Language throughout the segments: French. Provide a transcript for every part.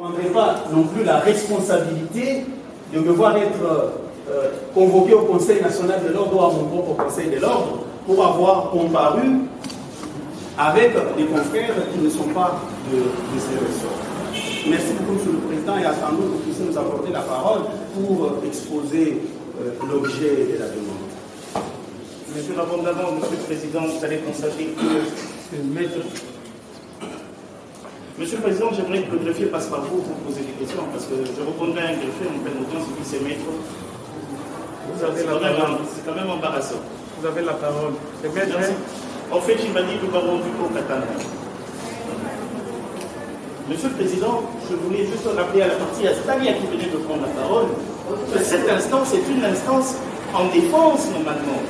prendrai pas non plus la responsabilité de devoir être convoqué au Conseil national de l'ordre ou à mon propre Conseil de l'ordre pour avoir comparu avec des confrères qui ne sont pas de ces ressorts. Merci beaucoup, Monsieur le Président, et attendons que vous puissiez nous accorder la parole pour exposer l'objet de la demande. Monsieur l'abondamment, Monsieur le Président, vous allez constater que Monsieur le Président, j'aimerais que le greffier passe par vous pour poser des questions, parce que je répondrai à un greffier en plein autant, c'est qui c'est maître. C'est quand même embarrassant. Vous avez la parole. C'est maître. En fait, il m'a dit que nous avons du Katana. Monsieur le Président, je voulais juste rappeler à la partie Astalia qui venait de prendre la parole que cette instance est une instance en défense normalement.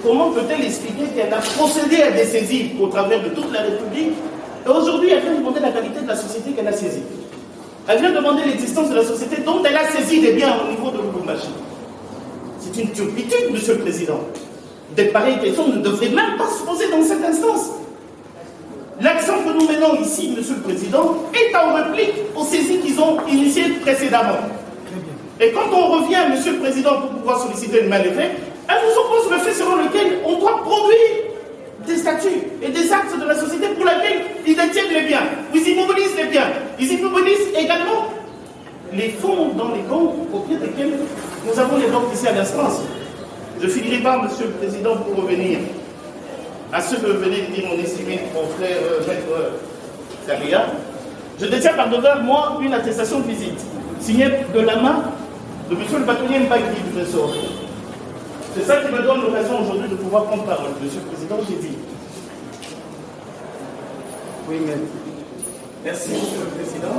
Comment peut-elle expliquer qu'elle a procédé à des saisies au travers de toute la République et aujourd'hui elle vient demander la qualité de la société qu'elle a saisie. Elle vient demander l'existence de la société dont elle a saisi des biens au niveau de Lubumbashi. C'est une turpitude, Monsieur le Président. Des pareilles questions ne devraient même pas se poser dans cette instance. L'action que nous menons ici, Monsieur le Président, est en réplique aux saisies qu'ils ont initiées précédemment. Et quand on revient, Monsieur le Président, pour pouvoir solliciter une main levée, elle nous oppose le fait selon lequel on doit produire des statuts et des actes de la société pour lesquels ils détiennent les biens. Ils immobilisent les biens. Ils immobilisent également les fonds dans les banques au pied desquels nous avons les banques ici à l'instance. Je finirai par, Monsieur le Président, pour revenir à ce que venait de dire mon estimé confrère maître Kabila. Je détiens par devers, moi, une attestation de visite, signée de la main de Monsieur le bâtonnier Mbagui du Trésor. C'est ça qui me donne l'occasion aujourd'hui de pouvoir prendre parole. Monsieur le Président, j'ai dit. Oui, mais... Merci, Monsieur le Président.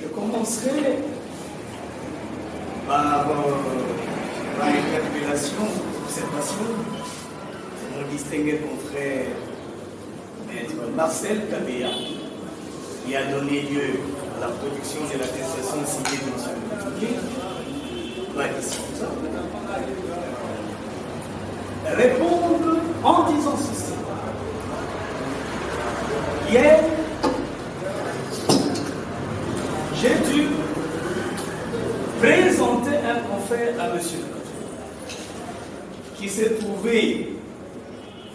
Je commencerai par une calculation, observation de mon distingué confrère maître Marcel Kabila, qui a donné lieu à la production de l'attestation signée de M. le bâtonnier. Répondre en disant ceci. Hier, j'ai dû présenter un confrère à M. le bâtonnier qui s'est trouvé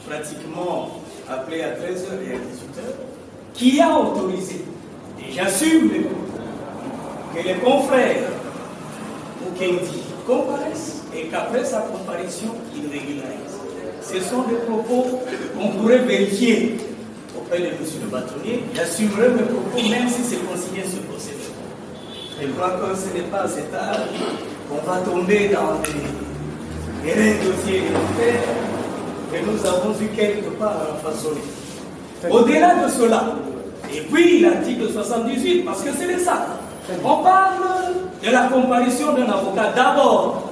pratiquement appelé à 13h et à 18h, qui a autorisé, et j'assume les propos, que les confrères ou Kendi comparaissent et qu'après sa comparution, il régularise. Ce sont des propos qu'on pourrait vérifier auprès de M. le bâtonnier. J'assumerai mes propos même si c'est consigné sur le procédé. Je crois que ce n'est pas à cet âge qu'on va tomber dans des dossiers élémentaires que nous avons vu quelque part à la façonner. Au-delà de cela, et puis l'article 78, parce que c'est ça, on parle de la comparution d'un avocat d'abord.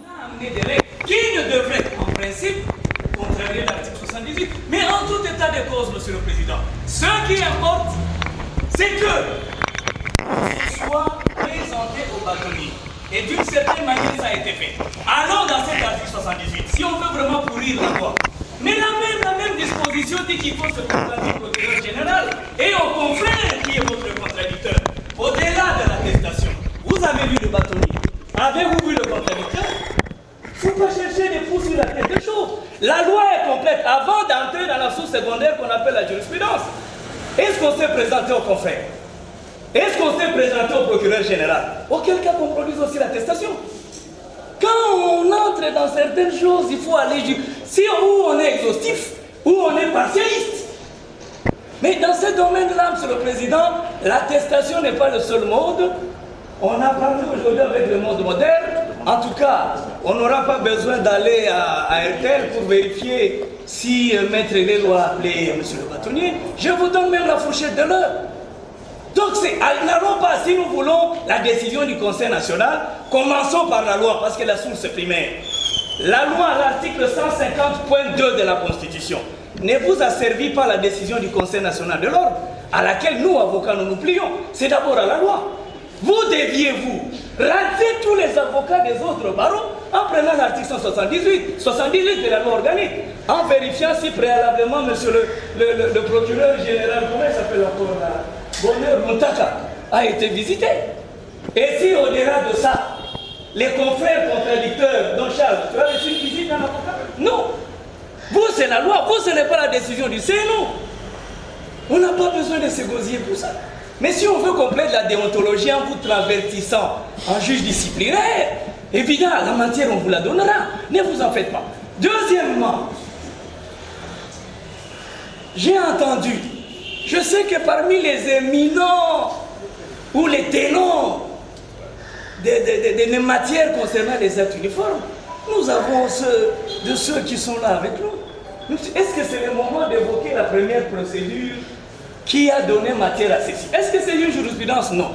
On a amené des règles qui ne devraient, en principe, contrarier l'article 78. Mais en tout état de cause, Monsieur le Président, ce qui importe, c'est que soit présenté au bâtonnier. Et d'une certaine manière, ça a été fait. Allons dans cet article 78, si on veut vraiment pourrir la loi. Mais la même disposition dit qu'il faut se contradire au procureur général et au confrère qui est votre contradicteur. Au-delà de l'attestation, vous avez vu le bâtonnier. Avez-vous vu le contradicteur? Il ne faut pas chercher des fous sur la tête des choses. La loi est complète. Avant d'entrer dans la source secondaire qu'on appelle la jurisprudence, est-ce qu'on s'est présenté au confrère? Est-ce qu'on s'est présenté au procureur général? Auquel cas qu'on produise aussi l'attestation. Quand on entre dans certaines choses, il faut aller si ou on est exhaustif, ou on est partialiste. Mais dans ce domaine-là, Monsieur le Président, l'attestation n'est pas le seul mode. On a parlé aujourd'hui avec le monde moderne. En tout cas, on n'aura pas besoin d'aller à RTL pour vérifier si Maître Lélo a appelé M. le bâtonnier. Je vous donne même la fourchette de l'heure. Donc, n'allons pas, si nous voulons la décision du Conseil national, commençons par la loi, parce que la source est primaire. La loi, l'article 150.2 de la Constitution, ne vous asservit pas la décision du Conseil national de l'ordre, à laquelle nous, avocats, nous nous plions. C'est d'abord à la loi. Vous deviez-vous rater tous les avocats des autres barreaux en prenant l'article 178 de la loi organique. en vérifiant si préalablement, monsieur le procureur général, comment il s'appelle encore là, Bonheur Moutaka, a été visité. Et si au-delà de ça, les confrères contradicteurs, dont Charles, tu as reçu une visite d'un avocat? Non. Vous, c'est la loi. Vous, ce n'est pas la décision du CNO. On n'a pas besoin de se gosier pour ça. Mais si on veut compléter la déontologie en vous travertissant en juge disciplinaire, évidemment, la matière, on vous la donnera. Ne vous en faites pas. Deuxièmement, j'ai entendu, je sais que parmi les éminents ou les ténors des matières concernant les actes uniformes, nous avons ceux qui sont là avec nous. Est-ce que c'est le moment d'évoquer la première procédure qui a donné matière à ceci? Est-ce que c'est une jurisprudence? Non.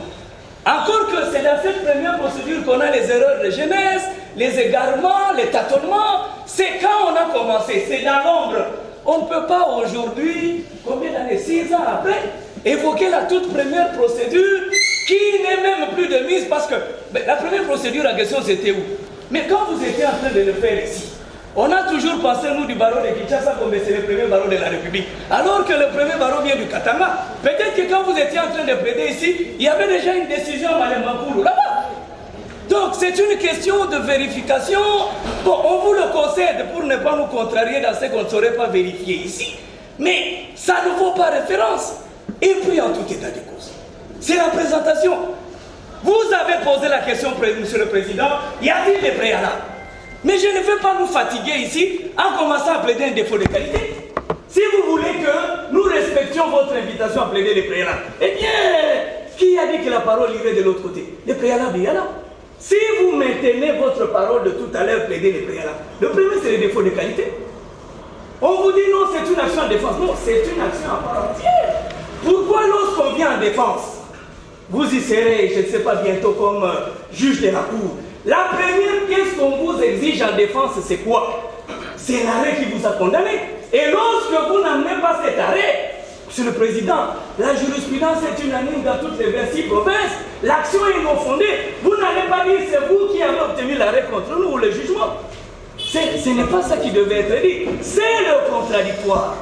Encore que c'est dans cette première procédure qu'on a les erreurs de jeunesse, les égarements, les tâtonnements. C'est quand on a commencé, c'est dans l'ombre. On ne peut pas aujourd'hui, combien d'années, 6 ans après, évoquer la toute première procédure qui n'est même plus de mise parce que la première procédure en question c'était où? Mais quand vous étiez en train de le faire ici, on a toujours pensé, nous, du barreau de Kinshasa, comme c'est le premier barreau de la République. Alors que le premier barreau vient du Katanga. Peut-être que quand vous étiez en train de plaider ici, il y avait déjà une décision à Malembakoulou, là-bas. Donc c'est une question de vérification. Bon, on vous le concède pour ne pas nous contrarier dans ce qu'on ne saurait pas vérifier ici. Mais ça ne vaut pas référence. Et puis en tout état de cause, c'est la présentation. Vous avez posé la question, monsieur le Président, y a-t-il des préalables? Mais je ne veux pas nous fatiguer ici en commençant à plaider un défaut de qualité. Si vous voulez que nous respections votre invitation à plaider les préalables, eh bien, qui a dit que la parole irait de l'autre côté? Les préalables, il y en a. Si vous maintenez votre parole de tout à l'heure, plaider les préalables, le premier c'est les défauts de qualité. On vous dit non, c'est une action en défense. Non, c'est une action à part entière. Pourquoi lorsqu'on vient en défense, vous y serez, je ne sais pas, bientôt comme juge de la cour? La première pièce qu'on vous exige en défense, c'est quoi? C'est l'arrêt qui vous a condamné. Et lorsque vous n'amenez pas cet arrêt, Monsieur le Président, la jurisprudence est unanime dans toutes les 26 provinces. L'action est non fondée. Vous n'allez pas dire c'est vous qui avez obtenu l'arrêt contre nous ou le jugement. Ce n'est pas ça qui devait être dit. C'est le contradictoire.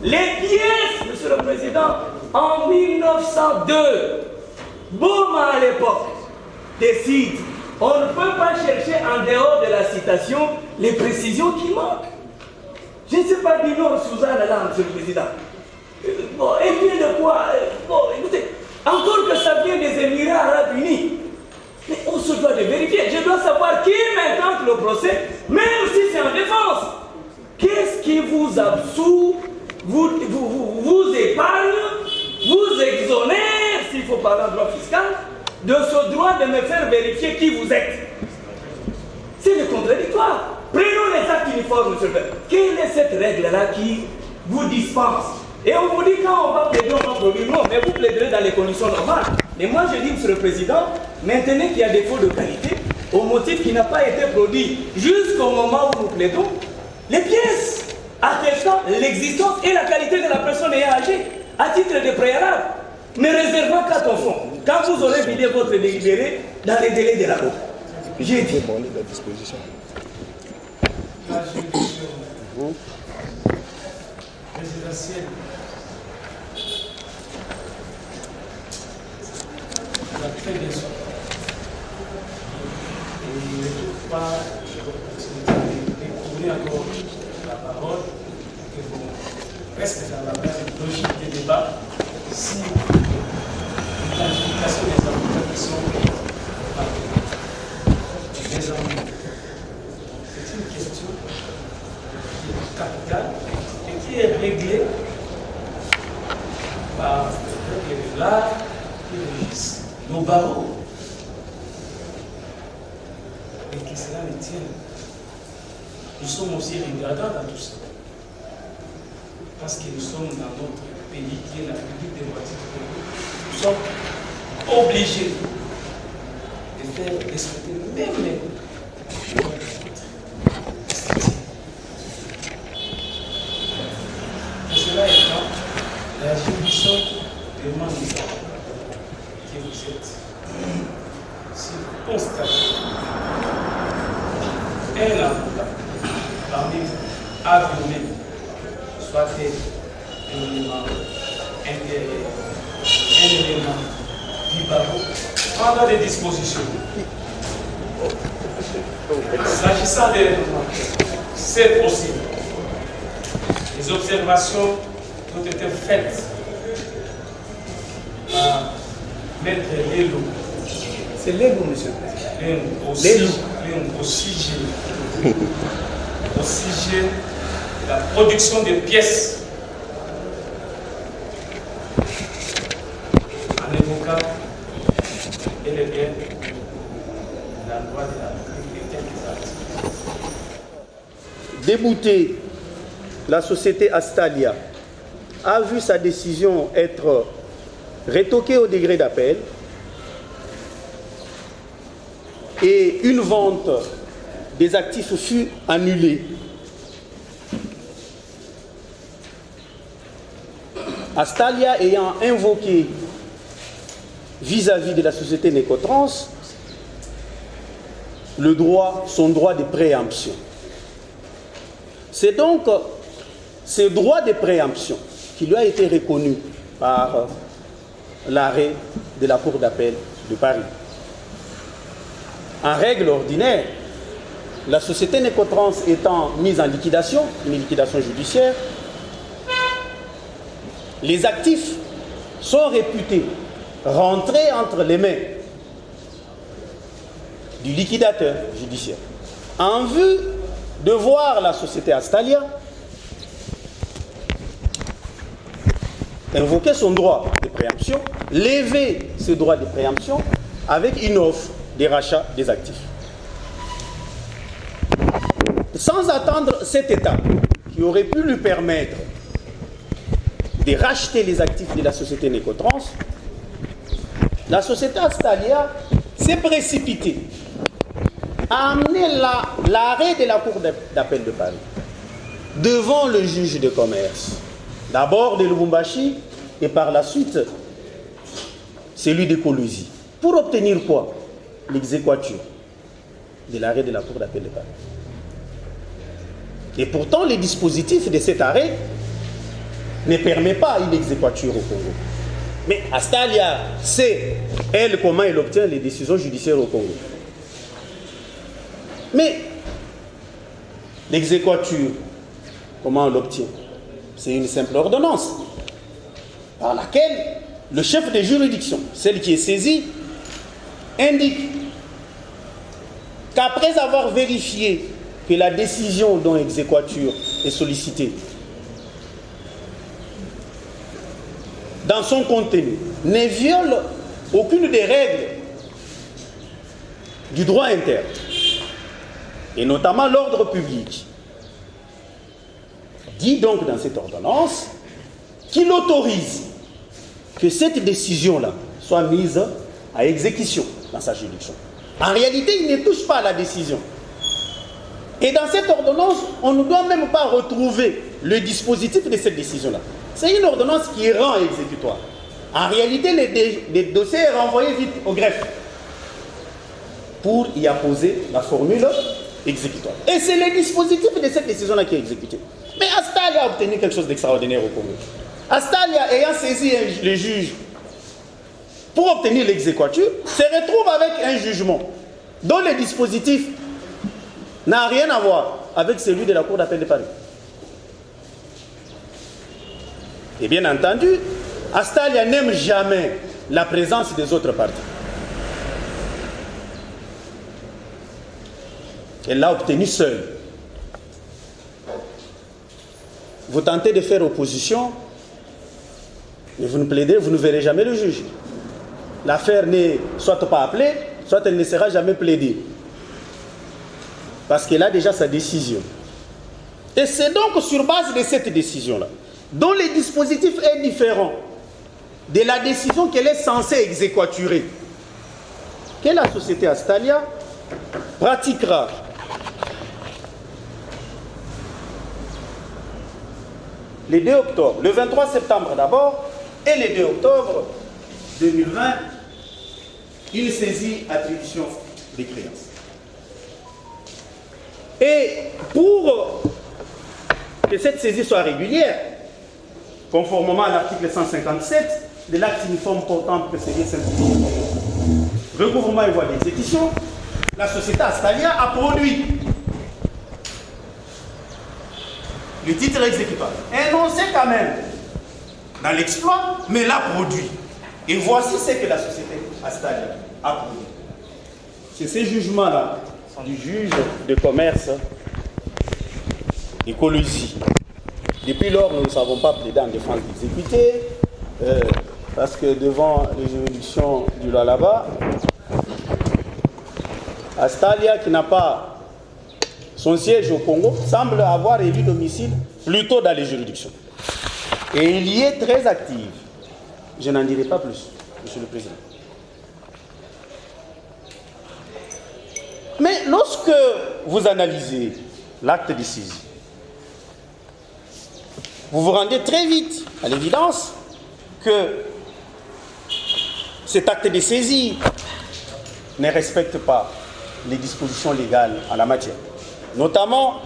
Les pièces, Monsieur le Président, en 1902, Boma à l'époque décide, on ne peut pas chercher en dehors de la citation les précisions qui manquent. Je ne sais pas dire non, Suzanne, là, Monsieur le Président. Bon, et vient de quoi? Bon, écoutez, encore que ça vient des Émirats Arabes Unis, mais on se doit de vérifier. Je dois savoir qui m'intente le procès, même si c'est en défense. Qu'est-ce qui vous absout, vous épargne, vous exonère, s'il faut parler en droit fiscal, de ce droit de me faire vérifier qui vous êtes? C'est le contradictoire. Prenons les actes uniformes, monsieur le maire. Quelle est cette règle-là qui vous dispense? Et on vous dit quand on va plaider, on va produire. Non, mais vous plaiderez dans les conditions normales. Mais moi je dis, monsieur le Président, maintenant qu'il y a défaut de qualité, au motif qui n'a pas été produit jusqu'au moment où nous plaidons, les pièces attestant l'existence et la qualité de la personne ayant agi à titre de préalable, mais réservant qu'à ton fond, quand vous aurez vidé votre délibéré dans les délais de la loi. J'ai dit. La disposition. La juridiction présidentielle a fait des sortes. Et il ne trouve pas découvrir encore la parole. Et bon, reste dans la même logique des débats. Si la justification des avocats qui sont des amis, c'est une question qui est capitale et qui est réglée par les règles de l'art qui régissent nos barreaux et que cela les tienne. Nous sommes aussi regardants dans tout ça. Parce que nous sommes dans notre pays qui est la République démocratique du Congo. Nous sommes obligés de faire respecter même les lois de foot. Et cela étant, la juridiction demande que vous êtes, si vous constatez un avocat parmi vous a vu même, soit un élément intérieur, un élément du barreau, prendre des dispositions. S'agissant des règlements, c'est possible. Les observations ont été faites par Maître Lelo. C'est Lelo, monsieur le Président. Au sujet de la production des pièces en évoquant et le bien la loi de la République des artistes. Déboutée, la société Astalia a vu sa décision être rétoquée au degré d'appel et une vente des actifs fut annulée. Astalia ayant invoqué vis-à-vis de la société Necotrans son droit de préemption. C'est donc ce droit de préemption qui lui a été reconnu par l'arrêt de la Cour d'appel de Paris. En règle ordinaire, la société Necotrans étant mise en liquidation, une liquidation judiciaire, les actifs sont réputés rentrer entre les mains du liquidateur judiciaire en vue de voir la société Astalia invoquer son droit de préemption, lever ce droit de préemption avec une offre de rachat des actifs. Sans attendre cette étape qui aurait pu lui permettre de racheter les actifs de la société Necotrans, la société Astalia s'est précipitée à amener l'arrêt de la Cour d'appel de Paris devant le juge de commerce, d'abord de Lubumbashi et par la suite celui de Colosie. Pour obtenir quoi? L'exéquatur de l'arrêt de la Cour d'appel de Paris. Et pourtant, le dispositif de cet arrêt ne permet pas une exéquatur au Congo. Mais Astalia sait, elle, comment elle obtient les décisions judiciaires au Congo. Mais l'exéquatur, comment on l'obtient? C'est une simple ordonnance par laquelle le chef de juridiction, celle qui est saisie, indique qu'après avoir vérifié que la décision dont exéquatur est sollicitée dans son contenu ne viole aucune des règles du droit interne, et notamment l'ordre public, dit donc dans cette ordonnance qu'il autorise que cette décision-là soit mise à exécution dans sa juridiction. En réalité, il ne touche pas à la décision. Et dans cette ordonnance, on ne doit même pas retrouver le dispositif de cette décision-là. C'est une ordonnance qui rend exécutoire. En réalité, le dossier est renvoyé vite au greffe pour y apposer la formule exécutoire. Et c'est le dispositif de cette décision-là qui est exécuté. Mais Astalia a obtenu quelque chose d'extraordinaire au Congo. Astalia, ayant saisi le juge pour obtenir l'exéquatur, se retrouve avec un jugement dont le dispositif n'a rien à voir avec celui de la Cour d'appel de Paris. Et bien entendu, Astalia n'aime jamais la présence des autres parties. Elle l'a obtenu seule. Vous tentez de faire opposition, mais vous ne plaidez, vous ne verrez jamais le juge. L'affaire n'est soit pas appelée, soit elle ne sera jamais plaidée. Parce qu'elle a déjà sa décision. Et c'est donc sur base de cette décision-là, dont le dispositif est différent de la décision qu'elle est censée exéquaturer, que la société Astalia pratiquera le 2 octobre, le 23 septembre d'abord, et le 2 octobre 2020, une saisie attribution des créances. Et pour que cette saisie soit régulière, conformément à l'article 157 de l'acte uniforme portant procédure simplifiée. Recouvrement et voie d'exécution, la société Astalia a produit le titre exécutoire, énoncé quand même dans l'exploit, mais l'a produit. Et voici ce que la société Astalia a produit. C'est ces jugements-là du juge de commerce écologie. Depuis lors, nous ne savons pas plaider en défense d'exécuter, parce que devant les juridictions du Lualaba, Astalia, qui n'a pas son siège au Congo, semble avoir élu domicile plutôt dans les juridictions. Et il y est très active. Je n'en dirai pas plus, Monsieur le Président. Mais lorsque vous analysez l'acte de saisie, vous vous rendez très vite à l'évidence que cet acte de saisie ne respecte pas les dispositions légales en la matière. Notamment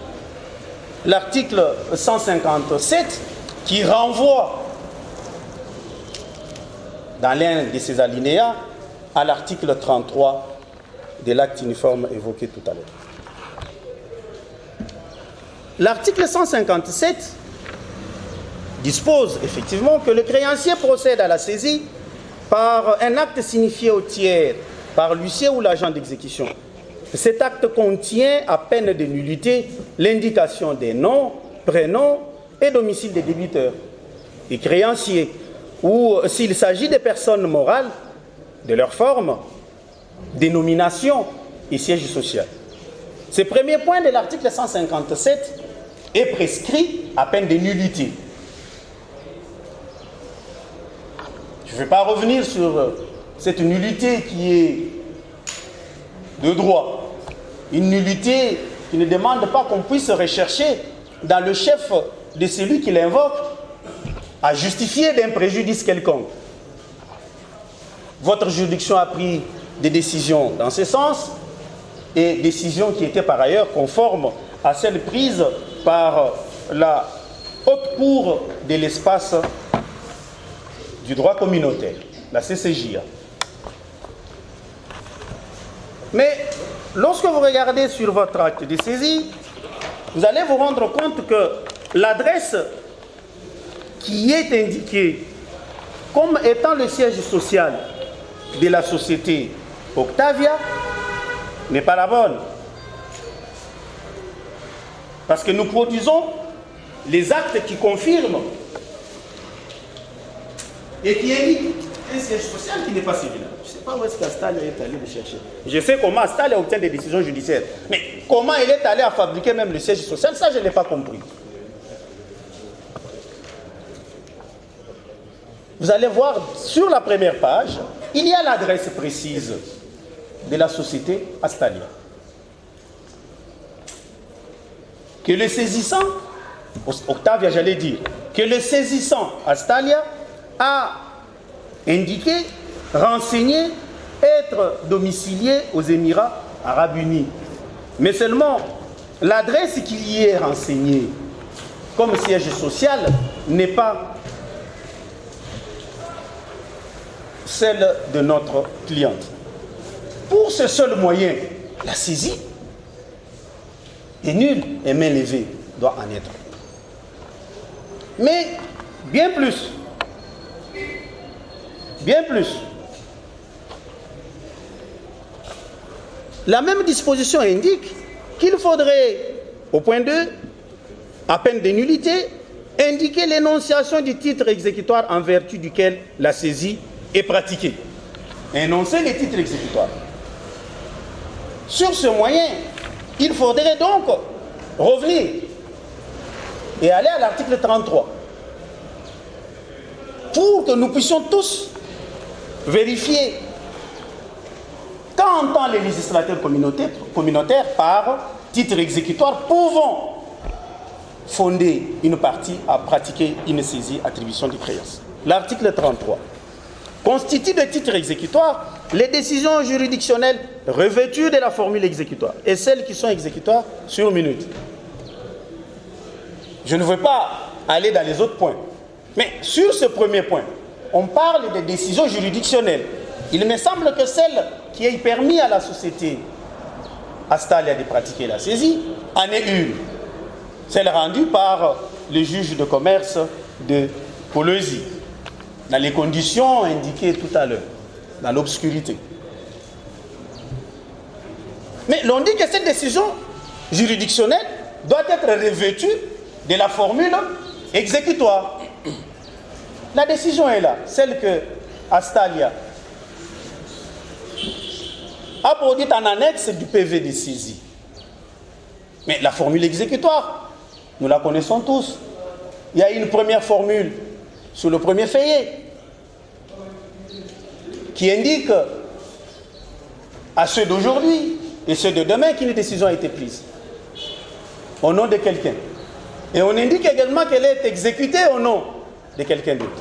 l'article 157 qui renvoie dans l'un de ces alinéas à l'article 33 de l'acte uniforme évoqué tout à l'heure. L'article 157 dispose effectivement que le créancier procède à la saisie par un acte signifié au tiers par l'huissier ou l'agent d'exécution. Cet acte contient, à peine de nullité, l'indication des noms, prénoms et domicile des débiteurs, des créanciers, ou s'il s'agit des personnes morales, de leur forme, dénomination et siège social. Ce premier point de l'article 157 est prescrit à peine de nullité. Je ne vais pas revenir sur cette nullité qui est de droit. Une nullité qui ne demande pas qu'on puisse rechercher dans le chef de celui qui l'invoque à justifier d'un préjudice quelconque. Votre juridiction a pris des décisions dans ce sens, et décisions qui étaient par ailleurs conformes à celles prises par la haute cour de l'espace du droit communautaire, la CCJA. Mais lorsque vous regardez sur votre acte de saisie, vous allez vous rendre compte que l'adresse qui est indiquée comme étant le siège social de la société Octavia n'est pas la bonne. Parce que nous produisons les actes qui confirment et qui indiquent un siège social qui n'est pas celui-là. Je ne sais pas où est-ce qu'Astalia est allé le chercher. Je sais comment Astalia obtient des décisions judiciaires. Mais comment il est allé à fabriquer même le siège social, ça je ne l'ai pas compris. Vous allez voir sur la première page, il y a l'adresse précise de la société Astalia. Que le saisissant, Octavia j'allais dire, que le saisissant Astalia a indiqué, renseigné, être domicilié aux Émirats Arabes Unis. Mais seulement l'adresse qu'il y est renseignée comme siège social n'est pas celle de notre cliente. Pour ce seul moyen, la saisie est nulle et main levée doit en être. Mais bien plus, la même disposition indique qu'il faudrait, au point 2, à peine de nullité, indiquer l'énonciation du titre exécutoire en vertu duquel la saisie est pratiquée. Énoncer les titres exécutoires. Sur ce moyen, il faudrait donc revenir et aller à l'article 33 pour que nous puissions tous vérifier qu'entend les législateurs communautaires par titre exécutoire pouvant fonder une partie à pratiquer une saisie attribution de créance. L'article 33 constitue de titre exécutoire les décisions juridictionnelles revêtues de la formule exécutoire et celles qui sont exécutoires sur minute. je ne veux pas aller dans les autres points. Mais sur ce premier point, on parle des décisions juridictionnelles. Il me semble que celle qui ait permis à la société Astalia de pratiquer la saisie en est une. Celle rendue par le juge de commerce de Kolwezi, dans les conditions indiquées tout à l'heure, dans l'obscurité. Mais l'on dit que cette décision juridictionnelle doit être revêtue de la formule exécutoire. La décision est là, celle que Astalia a produite en annexe du PV de saisie. Mais la formule exécutoire, nous la connaissons tous. Il y a une première formule sur le premier feuillet qui indique à ceux d'aujourd'hui et ceux de demain qu'une décision a été prise au nom de quelqu'un. Et on indique également qu'elle est exécutée au nom de quelqu'un d'autre.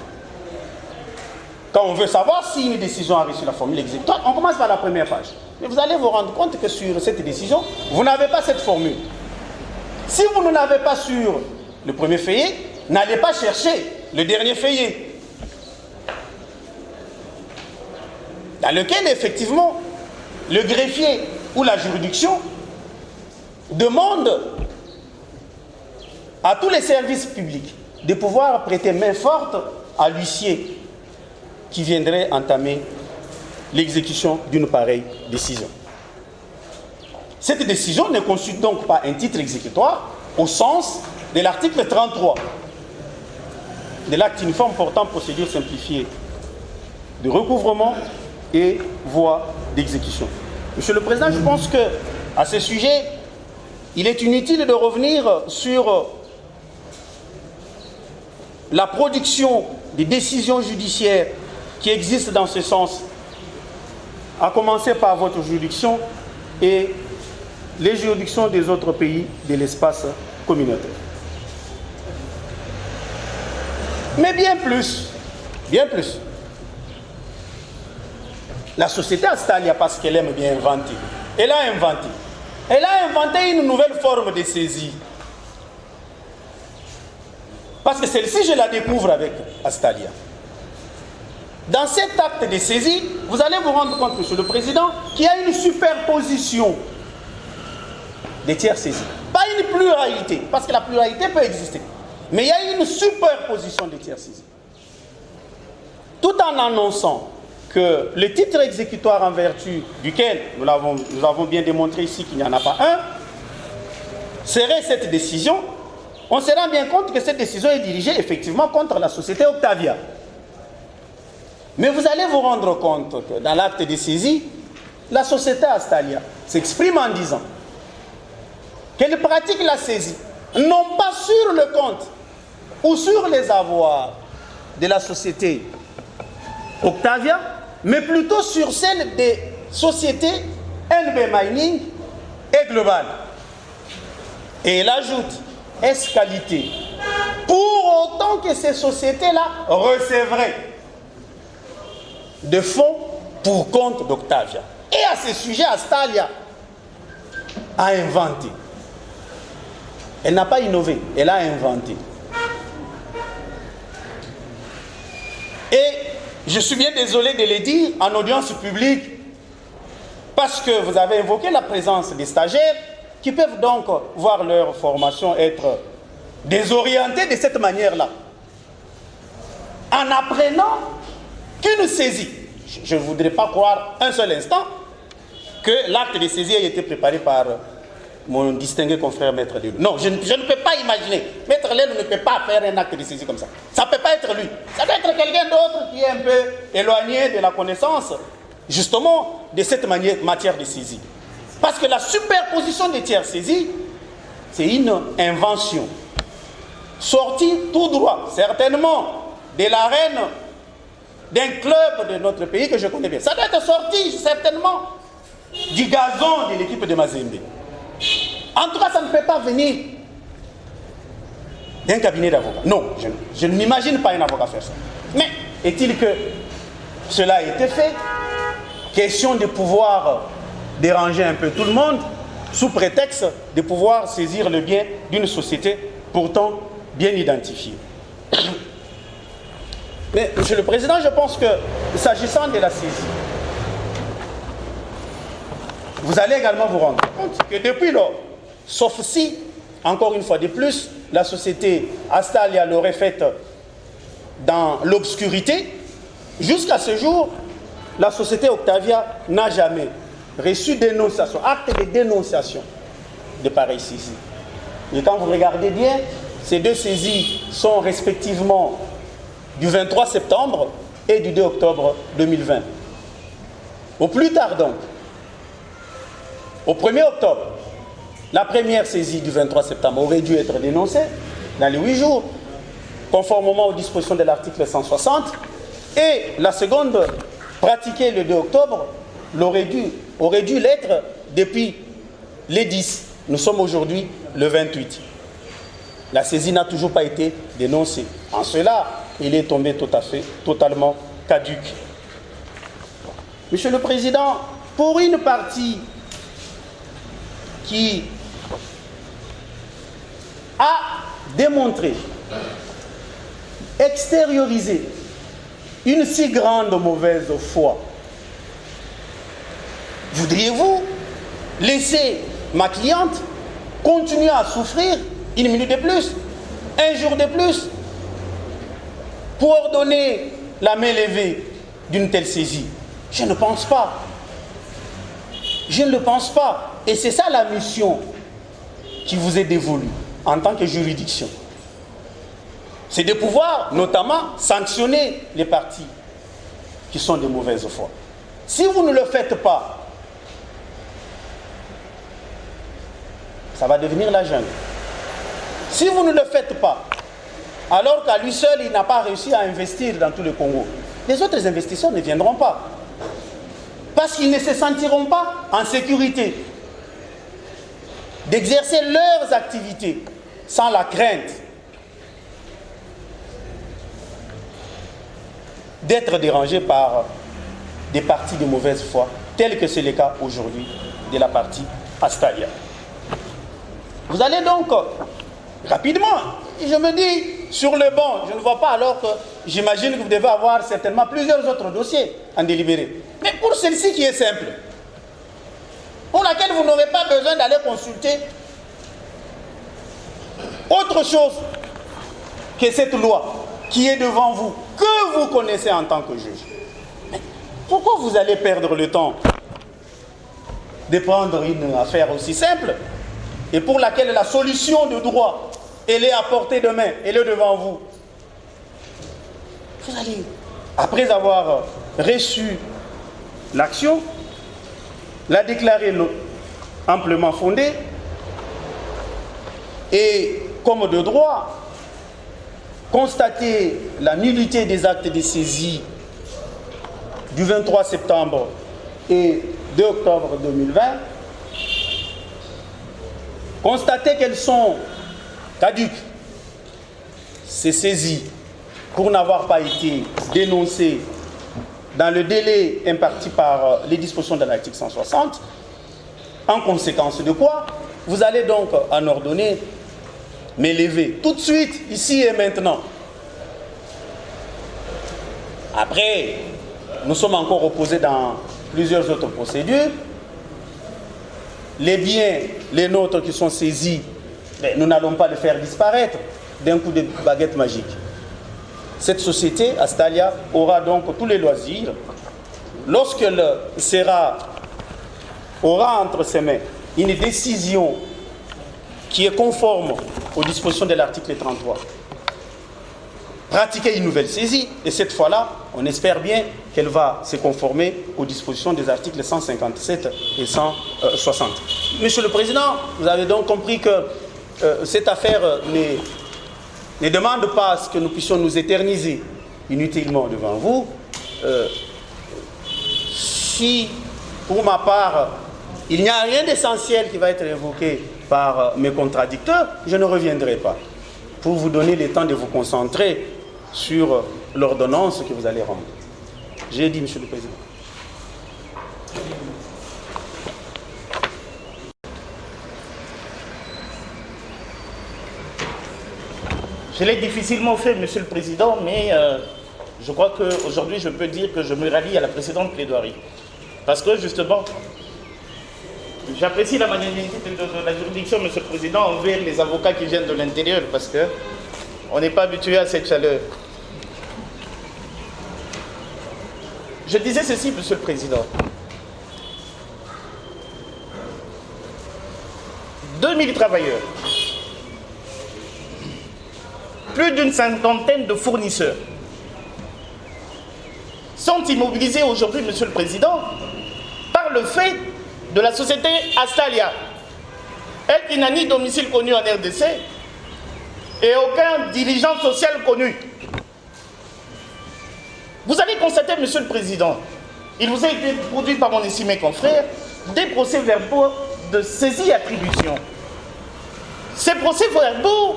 Quand on veut savoir si une décision a reçu la formule exécutoire, on commence par la première page. Mais vous allez vous rendre compte que sur cette décision, vous n'avez pas cette formule. Si vous ne l'avez pas sur le premier feuillet, n'allez pas chercher le dernier feuillet, dans lequel effectivement le greffier ou la juridiction demande à tous les services publics de pouvoir prêter main forte à l'huissier qui viendrait entamer l'exécution d'une pareille décision. Cette décision ne constitue donc pas un titre exécutoire au sens de l'article 33 de l'acte uniforme portant procédure simplifiée de recouvrement et voie d'exécution. Monsieur le Président, je pense qu'à ce sujet, il est inutile de revenir sur la production des décisions judiciaires qui existent dans ce sens, à commencer par votre juridiction et les juridictions des autres pays de l'espace communautaire. Mais bien plus, la société Astalia, parce qu'elle aime bien inventer, elle a inventé une nouvelle forme de saisie. Parce que celle-ci, je la découvre avec Astalia. Dans cet acte de saisie, vous allez vous rendre compte, Monsieur le Président, qu'il y a une superposition des tiers saisis. Pas une pluralité, parce que la pluralité peut exister. Mais il y a une superposition des tiers saisis. Tout en annonçant que le titre exécutoire en vertu duquel, nous avons bien démontré ici qu'il n'y en a pas un, serait cette décision, on se rend bien compte que cette décision est dirigée effectivement contre la société Octavia. Mais vous allez vous rendre compte que dans l'acte de saisie, la société Astalia s'exprime en disant qu'elle pratique la saisie, non pas sur le compte ou sur les avoirs de la société Octavia, mais plutôt sur celle des sociétés NB Mining et Global. Et elle ajoute S-qualité, pour autant que ces sociétés-là recevraient de fonds pour compte d'Octavia. Et à ce sujet, Astalia a inventé. Elle n'a pas innové, elle a inventé. Et je suis bien désolé de le dire en audience publique, parce que vous avez évoqué la présence des stagiaires qui peuvent donc voir leur formation être désorientée de cette manière-là. En apprenant qu'une saisie, je ne voudrais pas croire un seul instant que l'acte de saisie a été préparé par mon distingué confrère Maître Lelou. Non, je ne peux pas imaginer. Maître Lelou ne peut pas faire un acte de saisie comme ça. Ça ne peut pas être lui. Ça doit être quelqu'un d'autre qui est un peu éloigné de la connaissance, justement, de cette matière de saisie. Parce que la superposition des tiers saisis, c'est une invention sortie tout droit, certainement, de l'arène d'un club de notre pays que je connais bien. Ça doit être sorti, certainement, du gazon de l'équipe de Mazembe. En tout cas, ça ne peut pas venir d'un cabinet d'avocats. Non, je ne m'imagine pas un avocat faire ça. Mais est-il que cela a été fait? Question de pouvoir déranger un peu tout le monde, sous prétexte de pouvoir saisir le bien d'une société pourtant bien identifiés. Mais, Monsieur le Président, je pense que, s'agissant de la saisie, vous allez également vous rendre compte que depuis lors, sauf si, encore une fois de plus, la société Astalia l'aurait faite dans l'obscurité, jusqu'à ce jour, la société Octavia n'a jamais reçu dénonciation, acte de dénonciation de pareilles saisies. Et quand vous regardez bien, ces deux saisies sont respectivement du 23 septembre et du 2 octobre 2020. Au plus tard donc, au 1er octobre, la première saisie du 23 septembre aurait dû être dénoncée dans les 8 jours, conformément aux dispositions de l'article 160, et la seconde, pratiquée le 2 octobre, aurait dû l'être depuis les 10. Nous sommes aujourd'hui le 28. La saisie n'a toujours pas été dénoncée. En cela, il est tombé totalement caduc. Monsieur le Président, pour une partie qui a démontré, extériorisé une si grande mauvaise foi, voudriez-vous laisser ma cliente continuer à souffrir une minute de plus, un jour de plus, pour ordonner la main levée d'une telle saisie? Je ne pense pas. Je ne le pense pas. Et c'est ça la mission qui vous est dévolue en tant que juridiction. C'est de pouvoir notamment sanctionner les parties qui sont de mauvaise foi. Si vous ne le faites pas, ça va devenir la jungle. Si vous ne le faites pas, alors qu'à lui seul, il n'a pas réussi à investir dans tout le Congo, les autres investisseurs ne viendront pas. Parce qu'ils ne se sentiront pas en sécurité d'exercer leurs activités sans la crainte d'être dérangés par des partis de mauvaise foi, tel que c'est le cas aujourd'hui de la partie Astalia. Vous allez donc rapidement, je me dis, sur le banc, je ne vois pas, alors que j'imagine que vous devez avoir certainement plusieurs autres dossiers en délibéré. Mais pour celle-ci qui est simple, pour laquelle vous n'aurez pas besoin d'aller consulter autre chose que cette loi qui est devant vous, que vous connaissez en tant que juge. Mais pourquoi vous allez perdre le temps de prendre une affaire aussi simple et pour laquelle la solution de droit, elle est à portée de main, elle est devant vous? Vous allez, après avoir reçu l'action, la déclarer amplement fondée et comme de droit, constater la nullité des actes de saisie du 23 septembre et 2 octobre 2020, constater qu'elles sont caduques, ces saisies, pour n'avoir pas été dénoncées dans le délai imparti par les dispositions de l'article 160, en conséquence de quoi, vous allez donc en ordonner m'élever tout de suite, ici et maintenant. Après, nous sommes encore opposés dans plusieurs autres procédures. Les biens, les nôtres qui sont saisis, nous n'allons pas les faire disparaître d'un coup de baguette magique. Cette société, Astalia, aura donc tous les loisirs, lorsqu'elle aura entre ses mains une décision qui est conforme aux dispositions de l'article 33, pratiquer une nouvelle saisie, et cette fois-là, on espère bien qu'elle va se conformer aux dispositions des articles 157 et 160. Monsieur le Président, vous avez donc compris que cette affaire ne demande pas à ce que nous puissions nous éterniser inutilement devant vous. Si, pour ma part, il n'y a rien d'essentiel qui va être évoqué par mes contradicteurs, je ne reviendrai pas pour vous donner le temps de vous concentrer sur l'ordonnance que vous allez rendre. J'ai dit, Monsieur le Président. Je l'ai difficilement fait, Monsieur le Président, mais je crois qu'aujourd'hui, je peux dire que je me rallie à la précédente plaidoirie. Parce que, justement, j'apprécie la magnanimité de la juridiction, Monsieur le Président, envers les avocats qui viennent de l'intérieur, parce qu'on n'est pas habitué à cette chaleur. Je disais ceci, Monsieur le Président. 2000 travailleurs, plus d'une cinquantaine de fournisseurs sont immobilisés aujourd'hui, Monsieur le Président, par le fait de la société Astalia, elle qui n'a ni domicile connu en RDC et aucun dirigeant social connu. Vous allez constater, Monsieur le Président, il vous a été produit par mon estimé confrère des procès-verbaux de saisie-attribution. Ces procès-verbaux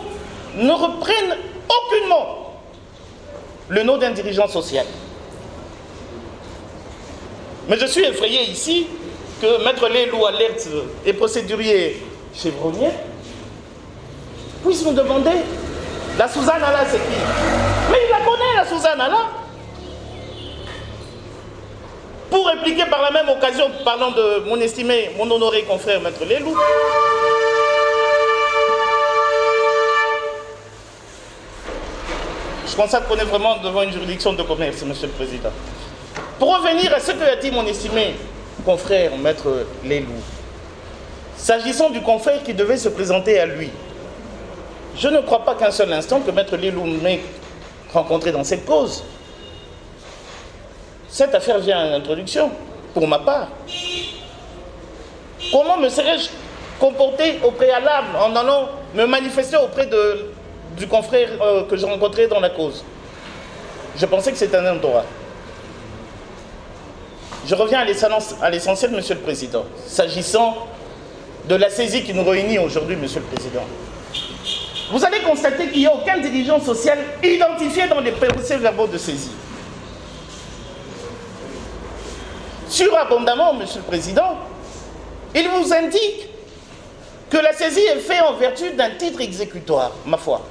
ne reprennent aucunement le nom d'un dirigeant social. Mais je suis effrayé ici que Maître Lelou Alerte et procédurier chevronnier puissent nous demander la Suzanne Allah c'est qui? Mais il la connaît, la Suzanne Allah. Pour répliquer par la même occasion, parlant de mon estimé, mon honoré confrère Maître Lelou, je constate qu'on est vraiment devant une juridiction de commerce, Monsieur le Président. Pour revenir à ce que a dit mon estimé confrère Maître Lelou, s'agissant du confrère qui devait se présenter à lui, je ne crois pas qu'un seul instant que Maître Lelou m'ait rencontré dans cette cause. Cette affaire vient à l'introduction, pour ma part. Comment me serais-je comporté au préalable en allant me manifester auprès du confrère que je rencontrais dans la cause? Je pensais que c'était un homme droit. Je reviens à l'essentiel, Monsieur le Président, s'agissant de la saisie qui nous réunit aujourd'hui, Monsieur le Président. Vous allez constater qu'il n'y a aucun dirigeant social identifié dans les procès-verbaux de saisie. Surabondamment, Monsieur le Président, il vous indique que la saisie est faite en vertu d'un titre exécutoire, ma foi.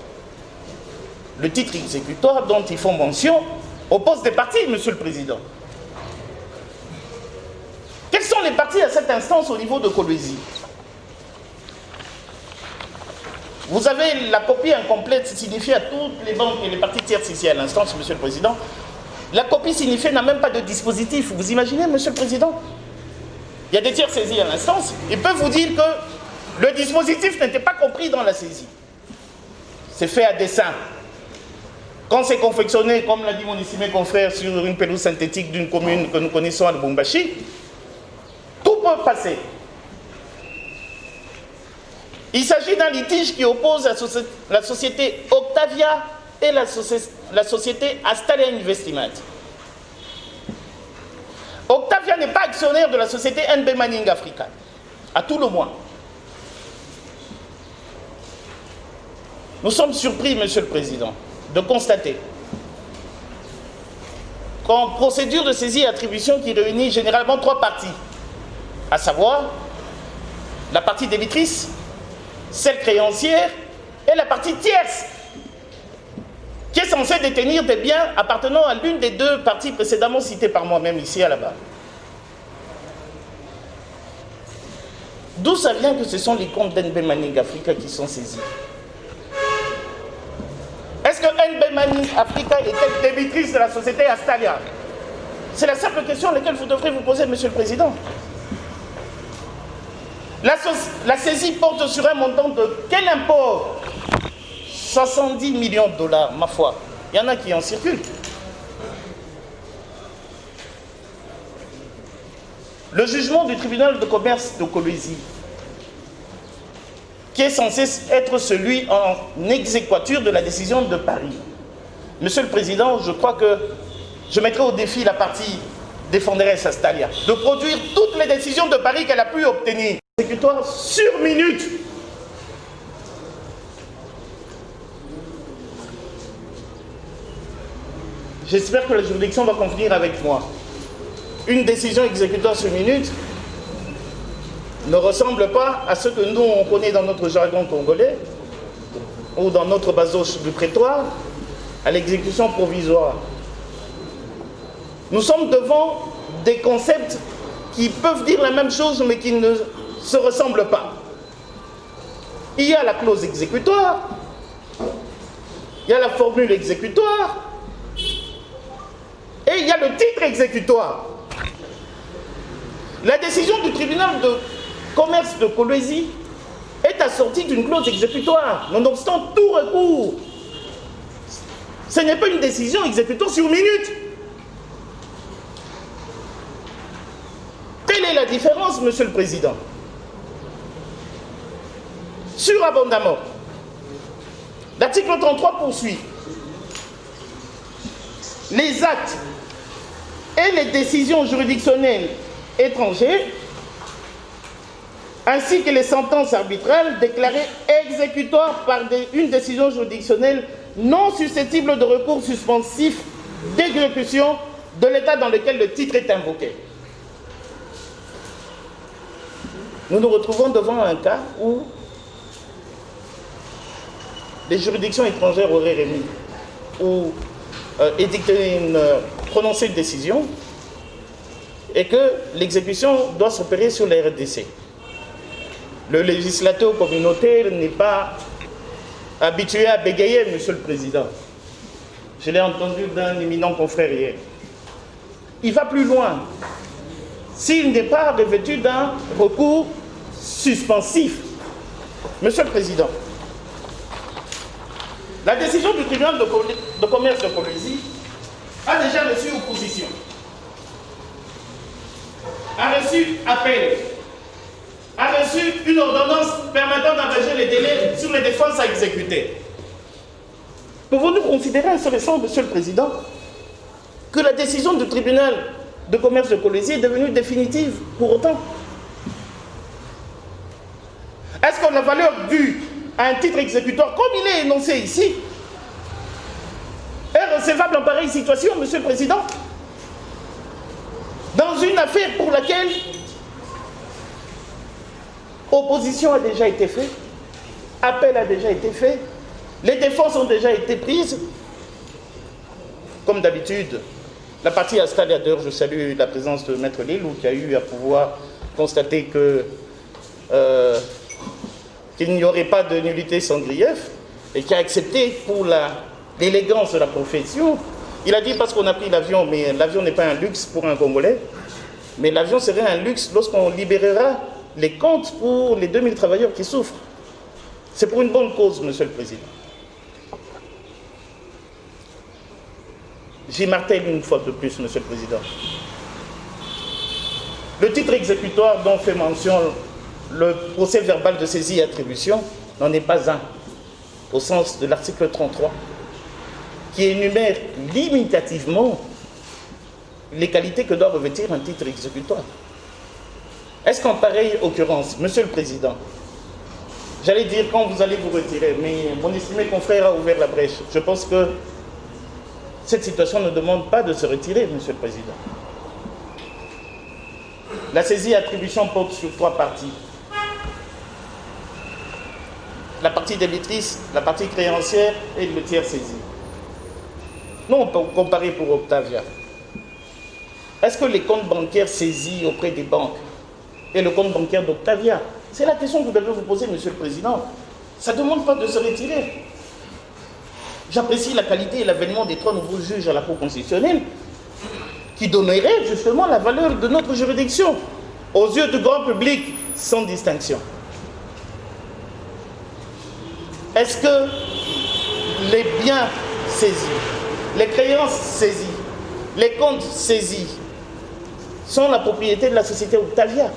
Le titre exécutoire dont ils font mention oppose des parties, Monsieur le Président. Quelles sont les parties à cette instance au niveau de Kolwezi? Vous avez la copie incomplète signifiée à toutes les banques et les parties tierces ici à l'instance, Monsieur le Président. La copie signifiée n'a même pas de dispositif. Vous imaginez, Monsieur le Président? Il y a des tiers saisis à l'instance. Ils peuvent vous dire que le dispositif n'était pas compris dans la saisie. C'est fait à dessein. Quand c'est confectionné, comme l'a dit mon estimé confrère, sur une pelouse synthétique d'une commune que nous connaissons à Lubumbashi, tout peut passer. Il s'agit d'un litige qui oppose la société Octavia et la société Astalia Investment. Octavia n'est pas actionnaire de la société NB Mining Africa, à tout le moins. Nous sommes surpris, Monsieur le Président, de constater qu'en procédure de saisie et attribution qui réunit généralement trois parties, à savoir la partie débitrice, celle créancière et la partie tierce, qui est censée détenir des biens appartenant à l'une des deux parties précédemment citées par moi-même ici à la barre. D'où ça vient que ce sont les comptes d'NB Mining Africa qui sont saisis? Est-ce que NB Mining Africa est-elle débitrice de la société Astalia? C'est la simple question à laquelle vous devrez vous poser, Monsieur le Président. La saisie porte sur un montant de quel import? 70 millions de dollars, ma foi. Il y en a qui en circulent. Le jugement du tribunal de commerce de Kolwezi, qui est censé être celui en exéquature de la décision de Paris. Monsieur le Président, je crois que je mettrai au défi la partie défenderesse Astalia de produire toutes les décisions de Paris qu'elle a pu obtenir. Exécutoire sur minute. J'espère que la juridiction va convenir avec moi. Une décision exécutoire sur minute ne ressemble pas à ce que nous, on connaît dans notre jargon congolais. ou dans notre basoche du prétoire, à l'exécution provisoire. Nous sommes devant des concepts qui peuvent dire la même chose mais qui ne se ressemblent pas. Il y a la clause exécutoire, il y a la formule exécutoire et il y a le titre exécutoire. La décision du tribunal de commerce de Kolwezi est assortie d'une clause exécutoire, nonobstant tout recours. Ce n'est pas une décision exécutoire sur minute. Quelle est la différence, Monsieur le Président? Surabondamment. L'article 33 poursuit. Les actes et les décisions juridictionnelles étrangères, ainsi que les sentences arbitrales déclarées exécutoires par une décision juridictionnelle non susceptible de recours suspensif d'exécution de l'État dans lequel le titre est invoqué. Nous nous retrouvons devant un cas où les juridictions étrangères auraient remis ou prononcé une décision et que l'exécution doit s'opérer sur la RDC. Le législateur communautaire n'est pas habitué à bégayer, Monsieur le Président. Je l'ai entendu d'un éminent confrère hier. Il va plus loin. S'il n'est pas revêtu d'un recours suspensif, Monsieur le Président, la décision du tribunal de commerce de Kolwezi a déjà reçu opposition, a reçu appel, a reçu une ordonnance permettant d'engager les délais sur les défenses à exécuter. Pouvons-nous considérer intéressant, Monsieur le Président, que la décision du tribunal de commerce de Kolwezi est devenue définitive pour autant? Est-ce que la valeur due à un titre exécutoire, comme il est énoncé ici, est recevable en pareille situation, Monsieur le Président? Dans une affaire pour laquelle opposition a déjà été faite, appel a déjà été fait, les défenses ont déjà été prises. Comme d'habitude, la partie à stade à d'heure, je salue la présence de Maître Lilou qui a eu à pouvoir constater que qu'il n'y aurait pas de nullité sans grief et qui a accepté pour l'élégance de la profession. Il a dit parce qu'on a pris l'avion, mais l'avion n'est pas un luxe pour un Congolais, mais l'avion serait un luxe lorsqu'on libérera les comptes pour les 2000 travailleurs qui souffrent. C'est pour une bonne cause, Monsieur le Président. J'y martèle une fois de plus, Monsieur le Président. Le titre exécutoire dont fait mention le procès verbal de saisie et attribution n'en est pas un, au sens de l'article 33, qui énumère limitativement les qualités que doit revêtir un titre exécutoire. Est-ce qu'en pareille occurrence, Monsieur le Président, j'allais dire quand vous allez vous retirer, mais mon estimé confrère a ouvert la brèche. Je pense que cette situation ne demande pas de se retirer, Monsieur le Président. La saisie et attribution porte sur 3 parties. La partie débitrice, la partie créancière et le tiers saisi. Nous, on peut comparer pour Octavia. Est-ce que les comptes bancaires saisis auprès des banques et le compte bancaire d'Octavia, c'est la question que vous devez vous poser, Monsieur le Président. Ça ne demande pas de se retirer. J'apprécie la qualité et l'avènement des 3 nouveaux juges à la Cour constitutionnelle qui donneraient justement la valeur de notre juridiction aux yeux du grand public sans distinction. Est-ce que les biens saisis, les créances saisies, les comptes saisis sont la propriété de la société Octavia?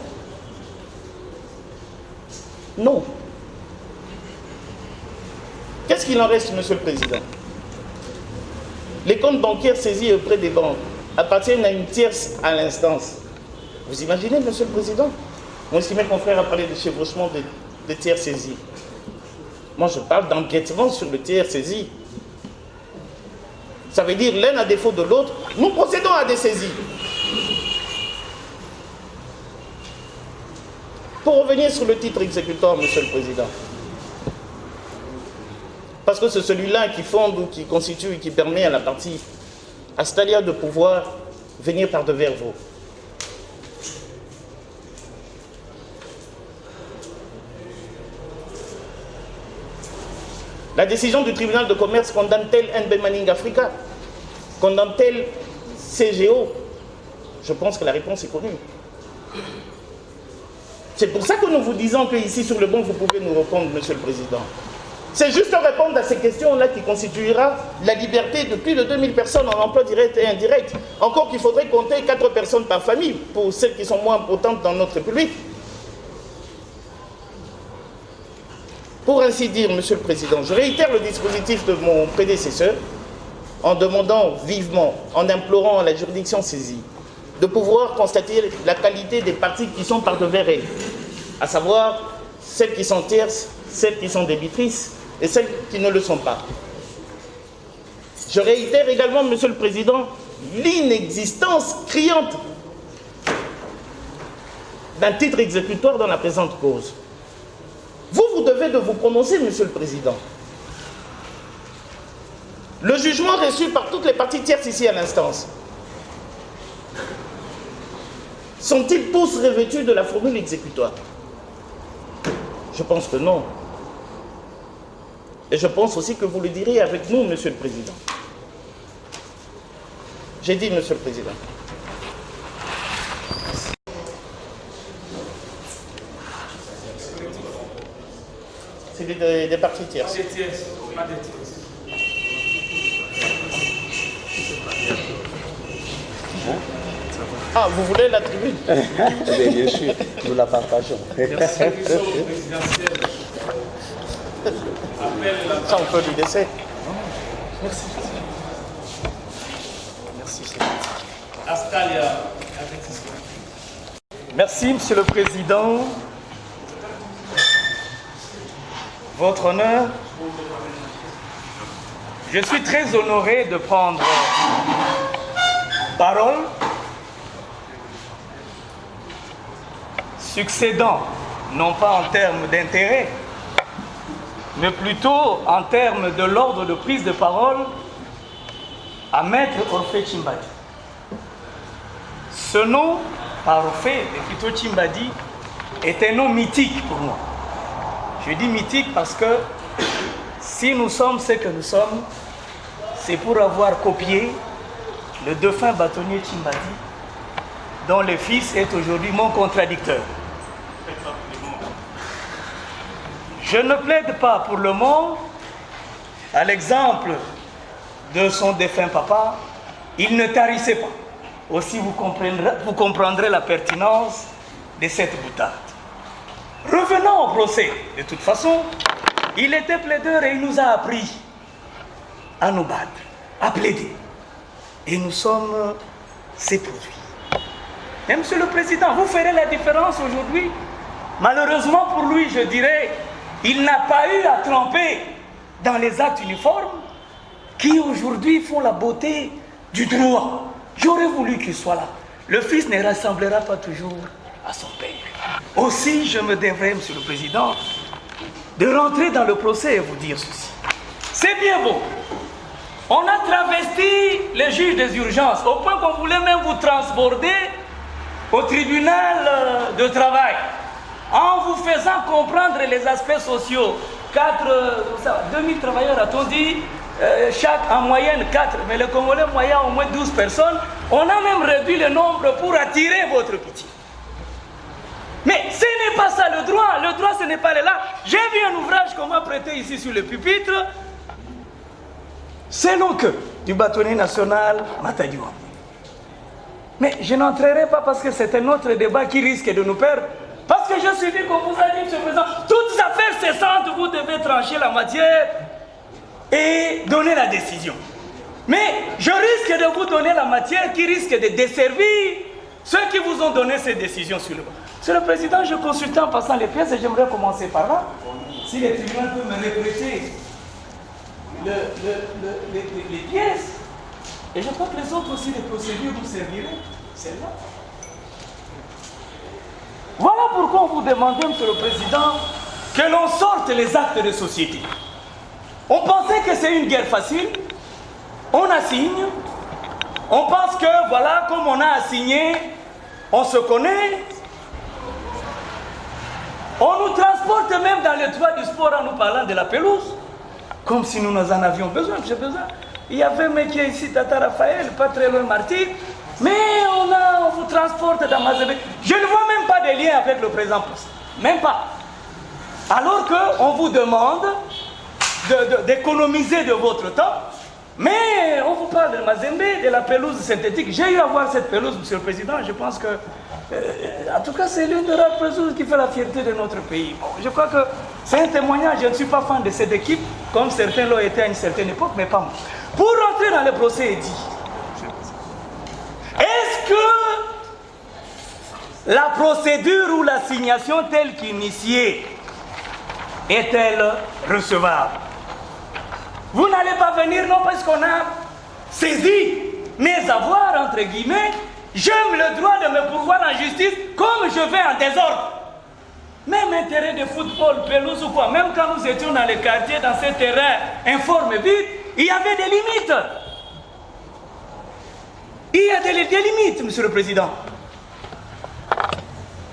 Non. Qu'est-ce qu'il en reste, Monsieur le Président? Les comptes bancaires saisis auprès des banques appartiennent à une tierce à l'instance. Vous imaginez, Monsieur le Président? Mon estimé confrère a parlé de chevauchement de tiers saisis. Moi, je parle d'empiètement sur le tiers saisi. Ça veut dire l'un à défaut de l'autre, nous procédons à des saisies. Pour revenir sur le titre exécutoire, Monsieur le Président, parce que c'est celui-là qui fonde ou qui constitue et qui permet à la partie Astalia de pouvoir venir par devers vous. La décision du tribunal de commerce condamne-t-elle NB Mining Africa? Condamne-t-elle CGO? Je pense que la réponse est connue. C'est pour ça que nous vous disons qu'ici sur le banc, vous pouvez nous répondre, Monsieur le Président. C'est juste répondre à ces questions-là qui constituera la liberté de plus de 2000 personnes en emploi direct et indirect. Encore qu'il faudrait compter 4 personnes par famille pour celles qui sont moins importantes dans notre République. Pour ainsi dire, Monsieur le Président, je réitère le dispositif de mon prédécesseur en demandant vivement, en implorant la juridiction saisie, de pouvoir constater la qualité des parties qui sont par devers elle, à savoir celles qui sont tierces, celles qui sont débitrices et celles qui ne le sont pas. Je réitère également, Monsieur le Président, l'inexistence criante d'un titre exécutoire dans la présente cause. Vous devez de vous prononcer, Monsieur le Président. Le jugement reçu par toutes les parties tierces ici à l'instance, sont-ils tous revêtus de la formule exécutoire? Je pense que non. Et je pense aussi que vous le direz avec nous, Monsieur le Président. J'ai dit, Monsieur le Président. C'est des parties tierces. Pas des tierces, pas des tierces. Ah, vous voulez la tribune? Bien sûr, nous la partageons. Merci, présidentielle. Ça, on peut lui laisser. Merci. Merci. Astalia. Merci, Monsieur le Président. Votre honneur, je suis très honoré de prendre parole, succédant, non pas en termes d'intérêt, mais plutôt en termes de l'ordre de prise de parole à Maître Orphée Chimbadi. Ce nom, par Orphée, et plutôt Chimbadi, est un nom mythique pour moi. Je dis mythique parce que si nous sommes ce que nous sommes, c'est pour avoir copié le défunt bâtonnier Chimbadi, dont le fils est aujourd'hui mon contradicteur. Je ne plaide pas pour le monde, à l'exemple de son défunt papa, il ne tarissait pas. Aussi vous comprendrez la pertinence de cette boutade. Revenons au procès. De toute façon, il était plaideur et il nous a appris à nous battre, à plaider. Et nous sommes ses produits. Et Monsieur le Président, vous ferez la différence aujourd'hui. Malheureusement pour lui, je dirais, il n'a pas eu à tremper dans les actes uniformes qui aujourd'hui font la beauté du droit. J'aurais voulu qu'il soit là. Le fils ne ressemblera pas toujours à son père. Aussi, je me devrais, Monsieur le Président, de rentrer dans le procès et vous dire ceci. C'est bien beau. On a travesti les juges des urgences au point qu'on voulait même vous transborder au tribunal de travail en vous faisant comprendre les aspects sociaux. 2000 travailleurs, a-t-on dit, chaque en moyenne 4, mais le Congolais moyen au moins 12 personnes. On a même réduit le nombre pour attirer votre pitié. Mais ce n'est pas ça le droit. Le droit, ce n'est pas là. J'ai vu un ouvrage qu'on m'a prêté ici sur le pupitre. C'est donc du bâtonnier national Matadiwa. Mais je n'entrerai pas parce que c'est un autre débat qui risque de nous perdre. Parce que je suis dit qu'on vous a dit, Monsieur le Président, toutes affaires cessantes, vous devez trancher la matière et donner la décision. Mais je risque de vous donner la matière qui risque de desservir ceux qui vous ont donné ces décisions sur le banc. Monsieur le Président, je consulte en passant les pièces et j'aimerais commencer par là. Si les tribunaux peuvent me répéter les pièces, et je crois que les autres aussi, les procédures vous serviraient, celle-là. Voilà pourquoi on vous demandait, Monsieur le Président, que l'on sorte les actes de société. On pensait que c'est une guerre facile. On assigne. On pense que, voilà, comme on a assigné, on se connaît. On nous transporte même dans le toit du sport en nous parlant de la pelouse. Comme si nous en avions besoin. Il y avait un mec qui est ici, Tata Raphaël, pas très loin, Martyr. Mais on vous transporte dans Mazembe. Je ne vois même pas de lien avec le président Post. Même pas. Alors qu'on vous demande d'économiser de votre temps. Mais on vous parle de Mazembe, de la pelouse synthétique. J'ai eu à voir cette pelouse, Monsieur le Président. Je pense que, en tout cas, c'est l'une des rares pelouses qui fait la fierté de notre pays. Bon, je crois que c'est un témoignage. Je ne suis pas fan de cette équipe, comme certains l'ont été à une certaine époque, mais pas moi. Pour rentrer dans le procès dit, est-ce que la procédure ou l'assignation telle qu'initiée est-elle recevable? Vous n'allez pas venir, non, parce qu'on a saisi mes avoirs, entre guillemets, j'ai le droit de me pourvoir en justice comme je vais en désordre. Même un terrain de football, pelouse ou quoi, même quand nous étions dans les quartiers, dans ces terrains informes vides, il y avait des limites. Il y a des limites, Monsieur le Président.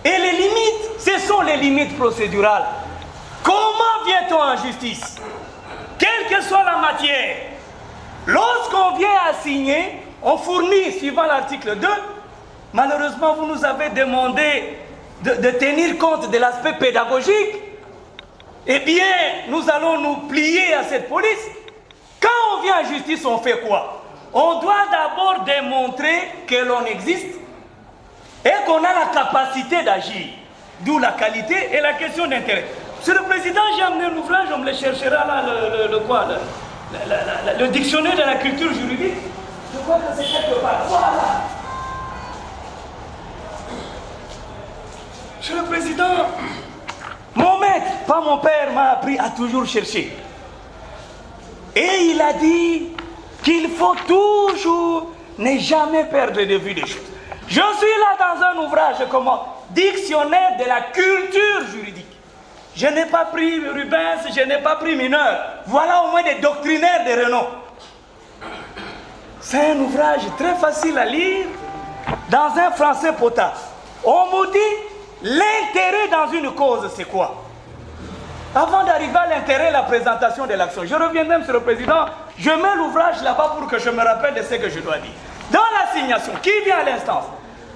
Et les limites, ce sont les limites procédurales. Comment vient-on en justice? Quelle que soit la matière, lorsqu'on vient assigner, on fournit, suivant l'article 2, malheureusement, vous nous avez demandé de tenir compte de l'aspect pédagogique. Eh bien, nous allons nous plier à cette police. Quand on vient en justice, on fait quoi? On doit d'abord démontrer que l'on existe et qu'on a la capacité d'agir. D'où la qualité et la question d'intérêt. Monsieur le Président, j'ai amené un ouvrage, on me le cherchera là, le dictionnaire de la culture juridique. Je crois que c'est quelque part. Voilà. Monsieur le Président, mon maître, pas mon père, m'a appris à toujours chercher. Et il a dit qu'il faut toujours ne jamais perdre de vue des choses. Je suis là dans un ouvrage comme dictionnaire de la culture juridique. Je n'ai pas pris Rubens, je n'ai pas pris Mineur. Voilà au moins des doctrinaires de renom. C'est un ouvrage très facile à lire, dans un français potable. On me dit, l'intérêt dans une cause, c'est quoi? Avant d'arriver à l'intérêt, la présentation de l'action. Je reviendrai, Monsieur le Président, je mets l'ouvrage là-bas pour que je me rappelle de ce que je dois dire. Dans l'assignation, qui vient à l'instance?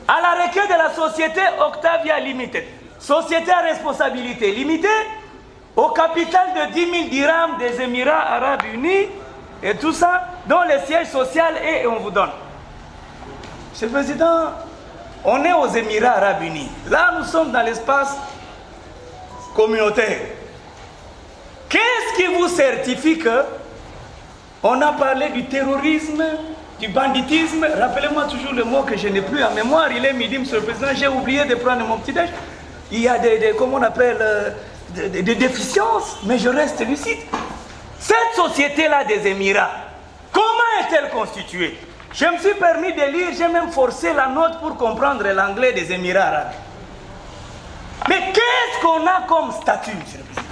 À la requête de la société Octavia Limited, société à responsabilité limitée, au capital de 10 000 dirhams des Émirats Arabes Unis, et tout ça, dont le siège social est, et on vous donne. Monsieur le Président, on est aux Émirats Arabes Unis. Là, nous sommes dans l'espace communautaire. Qu'est-ce qui vous certifie que on a parlé du terrorisme, du banditisme? Rappelez-moi toujours le mot que je n'ai plus en mémoire. Il est midi, Monsieur le Président, j'ai oublié de prendre mon petit-déj. Il y a comment on appelle, des déficiences, mais je reste lucide. Cette société-là des Émirats, comment est-elle constituée? Je me suis permis de lire, j'ai même forcé la note pour comprendre l'anglais des Émirats Arabes. Mais qu'est-ce qu'on a comme statut, Monsieur le Président?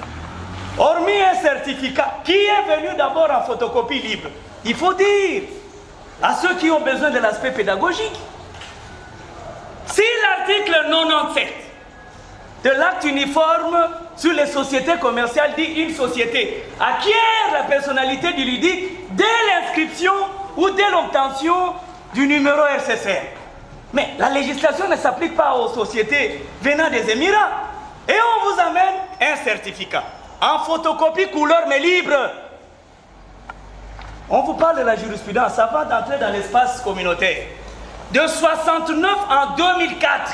Hormis un certificat qui est venu d'abord en photocopie libre, il faut dire à ceux qui ont besoin de l'aspect pédagogique, si l'article 97 de l'acte uniforme sur les sociétés commerciales dit une société acquiert la personnalité du ludique dès l'inscription ou dès l'obtention du numéro RCCR. Mais la législation ne s'applique pas aux sociétés venant des Émirats. Et on vous amène un certificat en photocopie couleur mais libre. On vous parle de la jurisprudence avant d'entrer dans l'espace communautaire. De 69 en 2004,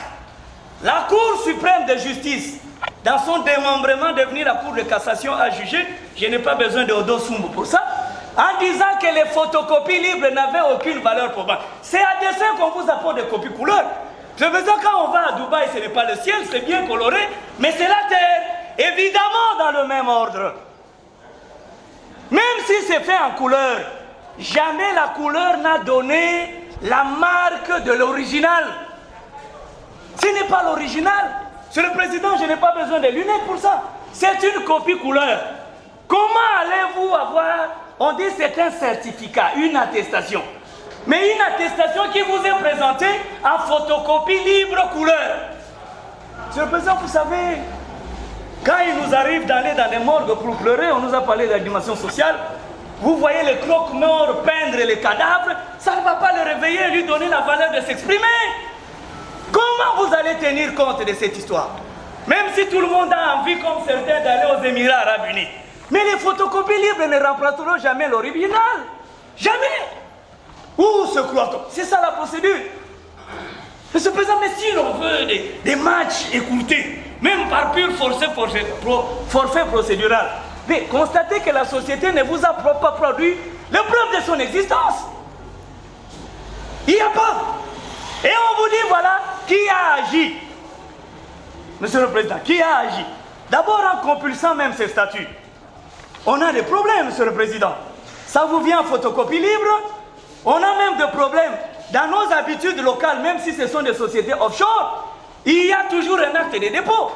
la Cour suprême de justice, dans son démembrement devenu la Cour de cassation, a jugé, je n'ai pas besoin de Odo Sumbu pour ça, en disant que les photocopies libres n'avaient aucune valeur pour moi. C'est à dessein qu'on vous apporte des copies couleurs. Je veux dire, quand on va à Dubaï, ce n'est pas le ciel, c'est bien coloré, mais c'est la terre, évidemment dans le même ordre. Même si c'est fait en couleur, jamais la couleur n'a donné la marque de l'original. Ce n'est pas l'original. Monsieur le Président, je n'ai pas besoin de lunettes pour ça. C'est une copie couleur. Comment allez-vous avoir, on dit c'est un certificat, une attestation. Mais une attestation qui vous est présentée en photocopie libre couleur. Monsieur le Président, vous savez, quand il nous arrive d'aller dans les morgues pour pleurer, on nous a parlé de la dimension sociale, vous voyez les croque-morts peindre les cadavres, ça ne va pas le réveiller et lui donner la valeur de s'exprimer. Comment vous allez tenir compte de cette histoire? Même si tout le monde a envie, comme certains, d'aller aux Émirats Arabes Unis. Mais les photocopies libres ne remplaceront jamais l'original. Jamais. Où se croit-on? C'est ça la procédure. Monsieur le Président, mais si l'on veut des matchs écoutés, même par pur forfait procédural, mais constatez que la société ne vous a pas produit le preuve de son existence. Il n'y a pas. Et on vous dit, voilà, qui a agi. Monsieur le Président, qui a agi? D'abord en compulsant même ces statuts. On a des problèmes, Monsieur le Président. Ça vous vient en photocopie libre. On a même des problèmes dans nos habitudes locales, même si ce sont des sociétés offshore. Il y a toujours un acte de dépôt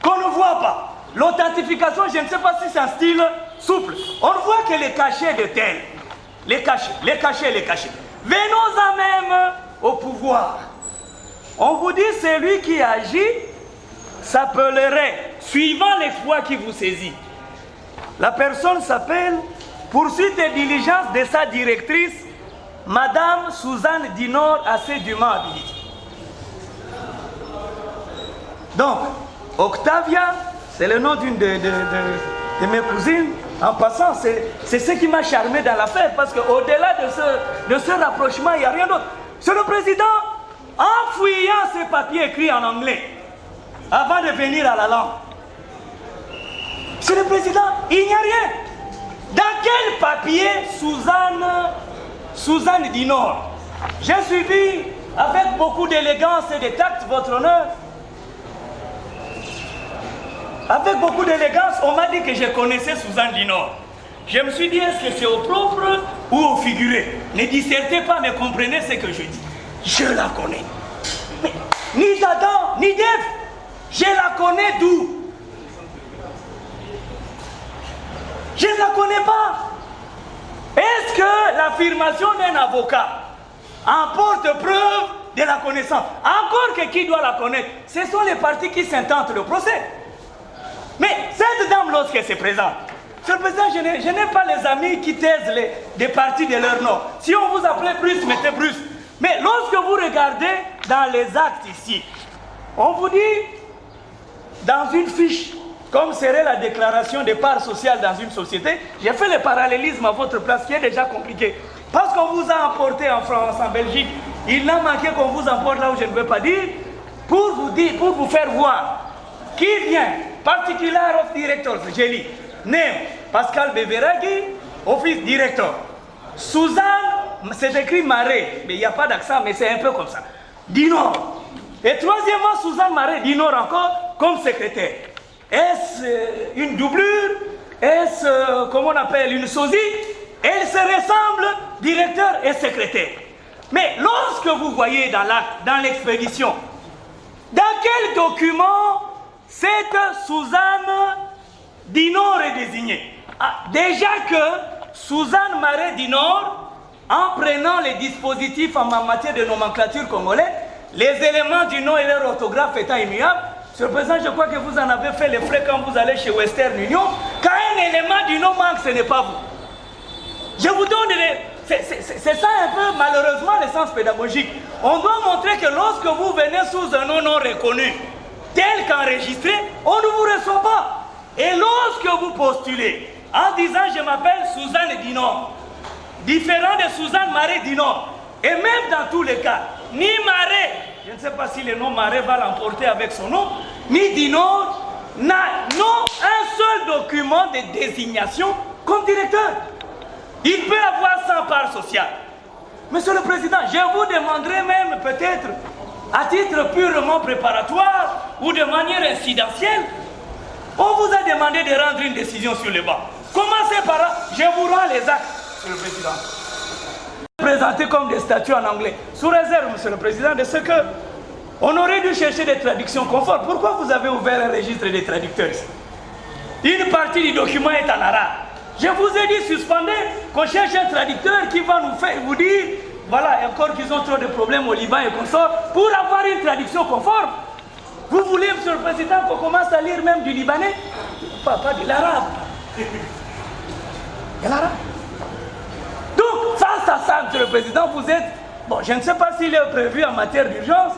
qu'on ne voit pas. L'authentification, je ne sais pas si c'est un style souple. On ne voit que les cachets de tel. Les cachets. Venons-en même au pouvoir. On vous dit, celui qui agit s'appellerait, suivant l'exploit qui vous saisit. La personne s'appelle poursuite et diligence de sa directrice, Madame Suzanne Dinor, assez dûment habilitée. Donc, Octavia, c'est le nom d'une de mes cousines. En passant, c'est ce qui m'a charmé dans l'affaire, parce qu'au-delà de ce rapprochement, il n'y a rien d'autre. Monsieur le Président, en fouillant ces papiers écrits en anglais, avant de venir à la langue, Monsieur le Président, il n'y a rien. Dans quel papier Suzanne Dinor? J'ai suivi avec beaucoup d'élégance et de tact, votre honneur. Avec beaucoup d'élégance, on m'a dit que je connaissais Suzanne Dinor. Je me suis dit, est-ce que c'est au propre ou au figuré? Ne dissertez pas, mais comprenez ce que je dis. Je la connais. Mais, ni Adam, ni Dev, je la connais d'où? Je ne la connais pas. Est-ce que l'affirmation d'un avocat emporte preuve de la connaissance? Encore que qui doit la connaître? Ce sont les parties qui s'intentent le procès. Mais cette dame, lorsqu'elle se présente, Monsieur le Président, je n'ai pas les amis qui taisent des parties de leur nom. Si on vous appelait Bruce, mettez Bruce. Mais lorsque vous regardez dans les actes ici, on vous dit, dans une fiche, comme serait la déclaration de part sociale dans une société, j'ai fait le parallélisme à votre place qui est déjà compliqué. Parce qu'on vous a emporté en France, en Belgique, il n'a manqué qu'on vous emporte là où je ne veux pas dire, pour vous faire voir qui vient. Particular of Directors, j'ai lu. Name, Pascal Beveraghi, Office Director. Suzanne, c'est écrit Marais, mais il n'y a pas d'accent, mais c'est un peu comme ça. Dinor. Et troisièmement, Suzanne Marais, Dinor encore, comme secrétaire. Est-ce une doublure? Est-ce, comment on appelle, une sosie? Elle se ressemble, directeur et secrétaire. Mais lorsque vous voyez dans l'expédition, dans quel document cette Suzanne Dinor est désignée? Déjà que Suzanne Marais Dinor, en prenant les dispositifs en matière de nomenclature congolais, les éléments du nom et leur orthographe étant immuables, Monsieur le Président, je crois que vous en avez fait les frais quand vous allez chez Western Union. Quand un élément du nom manque, ce n'est pas vous. Je vous donne c'est ça un peu, malheureusement, l'essence pédagogique. On doit montrer que lorsque vous venez sous un nom non reconnu, tel qu'enregistré, on ne vous reçoit pas. Et lorsque vous postulez, en disant je m'appelle Suzanne Dinor, différent de Suzanne Marais Dinor, et même dans tous les cas, ni Marais, je ne sais pas si le nom Marais va l'emporter avec son nom, ni Dinor n'ont un seul document de désignation comme directeur. Il peut avoir 100 parts sociales. Monsieur le Président, je vous demanderai même peut-être, à titre purement préparatoire ou de manière incidentielle, on vous a demandé de rendre une décision sur le banc. Commencez par là, je vous rends les actes, Monsieur le Président. Présentés comme des statuts en anglais, sous réserve, Monsieur le Président, de ce que on aurait dû chercher des traductions conformes. Pourquoi vous avez ouvert un registre des traducteurs ici? Une partie du document est en arabe. Je vous ai dit suspendez, qu'on cherche un traducteur qui va nous faire vous dire, voilà, encore qu'ils ont trop de problèmes au Liban et qu'on sort, pour avoir une traduction conforme. Vous voulez, Monsieur le Président, qu'on commence à lire même du libanais? Pas de l'arabe. De l'arabe. Donc, face à ça, Monsieur le Président, vous êtes... Bon, je ne sais pas s'il est prévu en matière d'urgence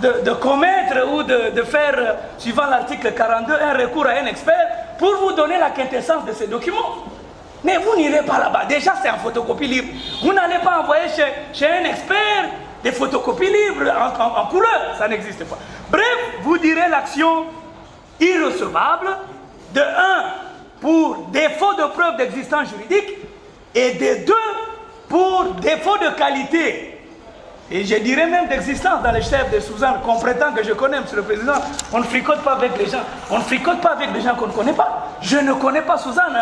de commettre ou de faire, suivant l'article 42, un recours à un expert pour vous donner la quintessence de ces documents. Mais vous n'irez pas là-bas. Déjà, c'est en photocopie libre. Vous n'allez pas envoyer chez un expert des photocopies libres en couleur. Ça n'existe pas. Bref, vous direz l'action irrecevable de 1 pour défaut de preuve d'existence juridique et de 2 pour défaut de qualité. Et je dirais même d'existence dans les chefs de Suzanne, qu'on prétend que je connais, Monsieur le Président. On ne fricote pas avec les gens. On ne fricote pas avec des gens qu'on ne connaît pas. Je ne connais pas Suzanne,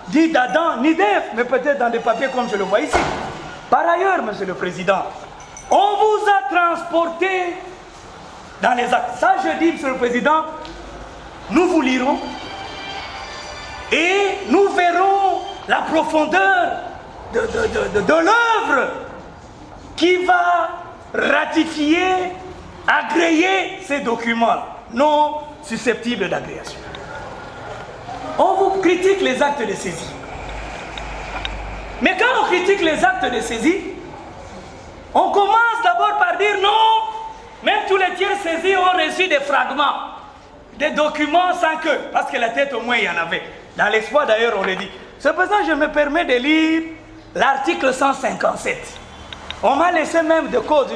dit d'Adam, ni d'Ève, mais peut-être dans des papiers comme je le vois ici. Par ailleurs, Monsieur le Président, on vous a transporté dans les actes. Ça, je dis, Monsieur le Président, nous vous lirons et nous verrons la profondeur de l'œuvre qui va ratifier, agréer ces documents non susceptibles d'agréation. On vous critique les actes de saisie. Mais quand on critique les actes de saisie, on commence d'abord par dire non, même tous les tiers saisis ont reçu des fragments, des documents sans queue, parce que la tête au moins il y en avait. Dans l'espoir d'ailleurs on le dit. C'est pour ça que je me permets de lire l'article 157. On m'a laissé même de code.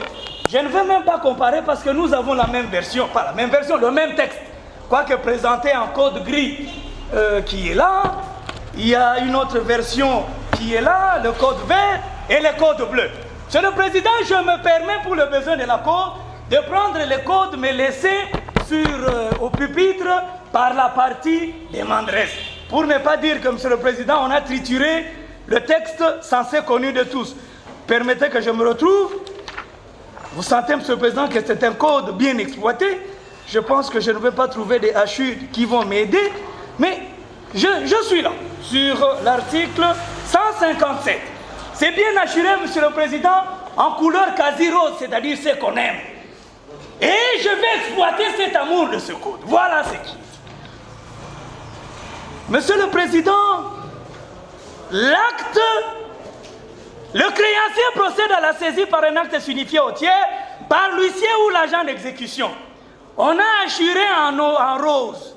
Je ne veux même pas comparer parce que nous avons la même version, pas la même version, le même texte. Quoique présenté en code gris qui est là, il y a une autre version qui est là, le code vert et le code bleu. Monsieur le Président, je me permets pour le besoin de la code de prendre les codes mais laissés au pupitre par la partie des Mandres. Pour ne pas dire que, Monsieur le Président, on a trituré le texte censé connu de tous. Permettez que je me retrouve. Vous sentez, Monsieur le Président, que c'est un code bien exploité. Je pense que je ne vais pas trouver des hachures qui vont m'aider. Mais je suis là, sur l'article 157. C'est bien assuré, Monsieur le Président, en couleur quasi rose, c'est-à-dire ce qu'on aime. Et je vais exploiter cet amour de ce code. Voilà ce qui est. Monsieur le Président, l'acte, le créancier procède à la saisie par un acte signifié au tiers par l'huissier ou l'agent d'exécution. On a assuré en rose.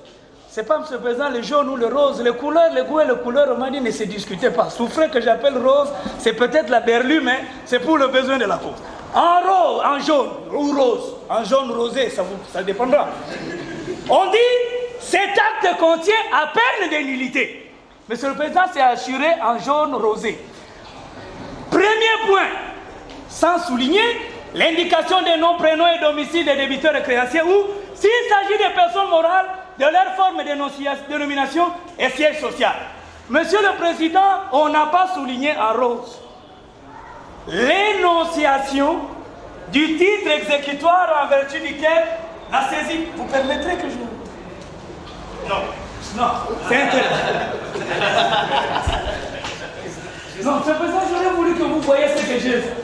C'est pas, Monsieur le Président, le jaune ou le rose, les couleurs, les goûts et les couleurs, on m'a dit ne se discutez pas. Souffrez que j'appelle rose, c'est peut-être la berlue, mais c'est pour le besoin de la cause. En rose, en jaune ou rose, en jaune rosé, ça dépendra. On dit, cet acte contient à peine de nullité. Monsieur le Président, c'est assuré en jaune rosé. Premier point, sans souligner l'indication des noms, prénoms et domiciles des débiteurs et créanciers ou, s'il s'agit des personnes morales, de leur forme de dénomination et siège social. Monsieur le Président, on n'a pas souligné en rose l'énonciation du titre exécutoire en vertu duquel la saisie. Vous permettrez que je... Non, c'est interdit. Non, Monsieur le Président, j'aurais voulu que vous voyez ce que j'ai fait.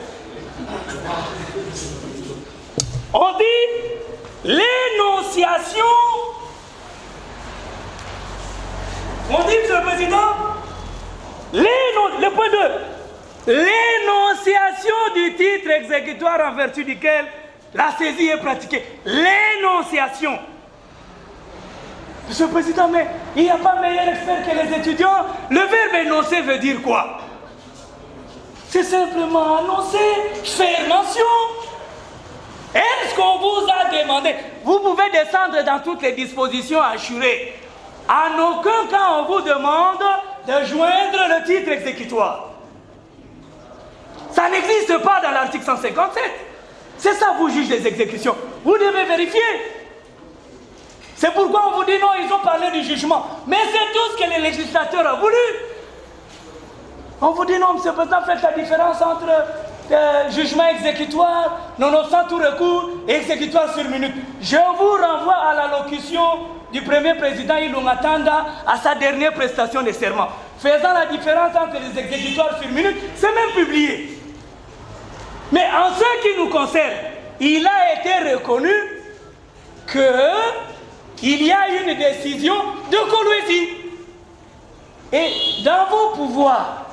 On dit l'énonciation. On dit, Monsieur le Président, le point 2, l'énonciation du titre exécutoire en vertu duquel la saisie est pratiquée. L'énonciation. Monsieur le Président, mais il n'y a pas meilleur expert que les étudiants. Le verbe énoncer veut dire quoi? C'est simplement annoncer, faire mention. Est-ce qu'on vous a demandé? Vous pouvez descendre dans toutes les dispositions assurées. En aucun cas, on vous demande de joindre le titre exécutoire. Ça n'existe pas dans l'article 157. C'est ça, vous juge des exécutions. Vous devez vérifier. C'est pourquoi on vous dit non, ils ont parlé du jugement. Mais c'est tout ce que le législateur a voulu. On vous dit non, Monsieur le Président, faites la différence entre jugement exécutoire, nonobstant tout recours, et exécutoire sur minute. Je vous renvoie à l'allocution du premier président Ilunga Tanda à sa dernière prestation de serment, faisant la différence entre les exécutoires sur minute, c'est même publié. Mais en ce qui nous concerne, il a été reconnu qu'il y a une décision de Kolwezi. Et dans vos pouvoirs,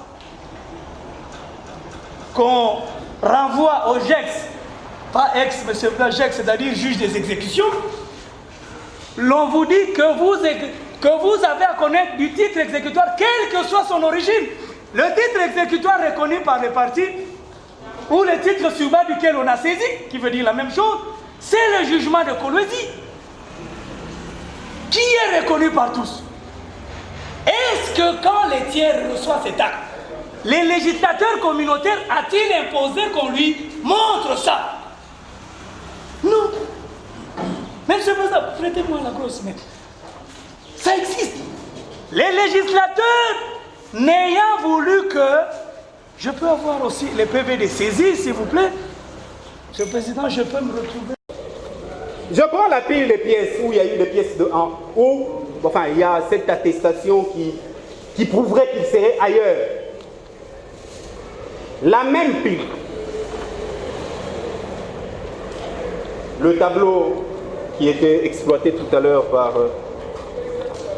qu'on renvoie au GEX, pas ex, mais c'est le GEX, c'est-à-dire juge des exécutions, l'on vous dit que vous avez à connaître du titre exécutoire, quelle que soit son origine. Le titre exécutoire reconnu par les partis, ou le titre sur bas duquel on a saisi, qui veut dire la même chose, c'est le jugement de Kolwezi, qui est reconnu par tous. Est-ce que quand les tiers reçoivent cet acte, les législateurs communautaires a-t-il imposé qu'on lui montre ça? Non. Même ce ça, prêtez-moi la grosse main. Ça existe. Les législateurs n'ayant voulu que... Je peux avoir aussi les PV de saisie, s'il vous plaît. Monsieur le Président, je peux me retrouver. Je prends la pile des pièces où il y a eu des pièces de 1, où enfin, il y a cette attestation qui prouverait qu'il serait ailleurs. La même pile. Le tableau qui était exploité tout à l'heure par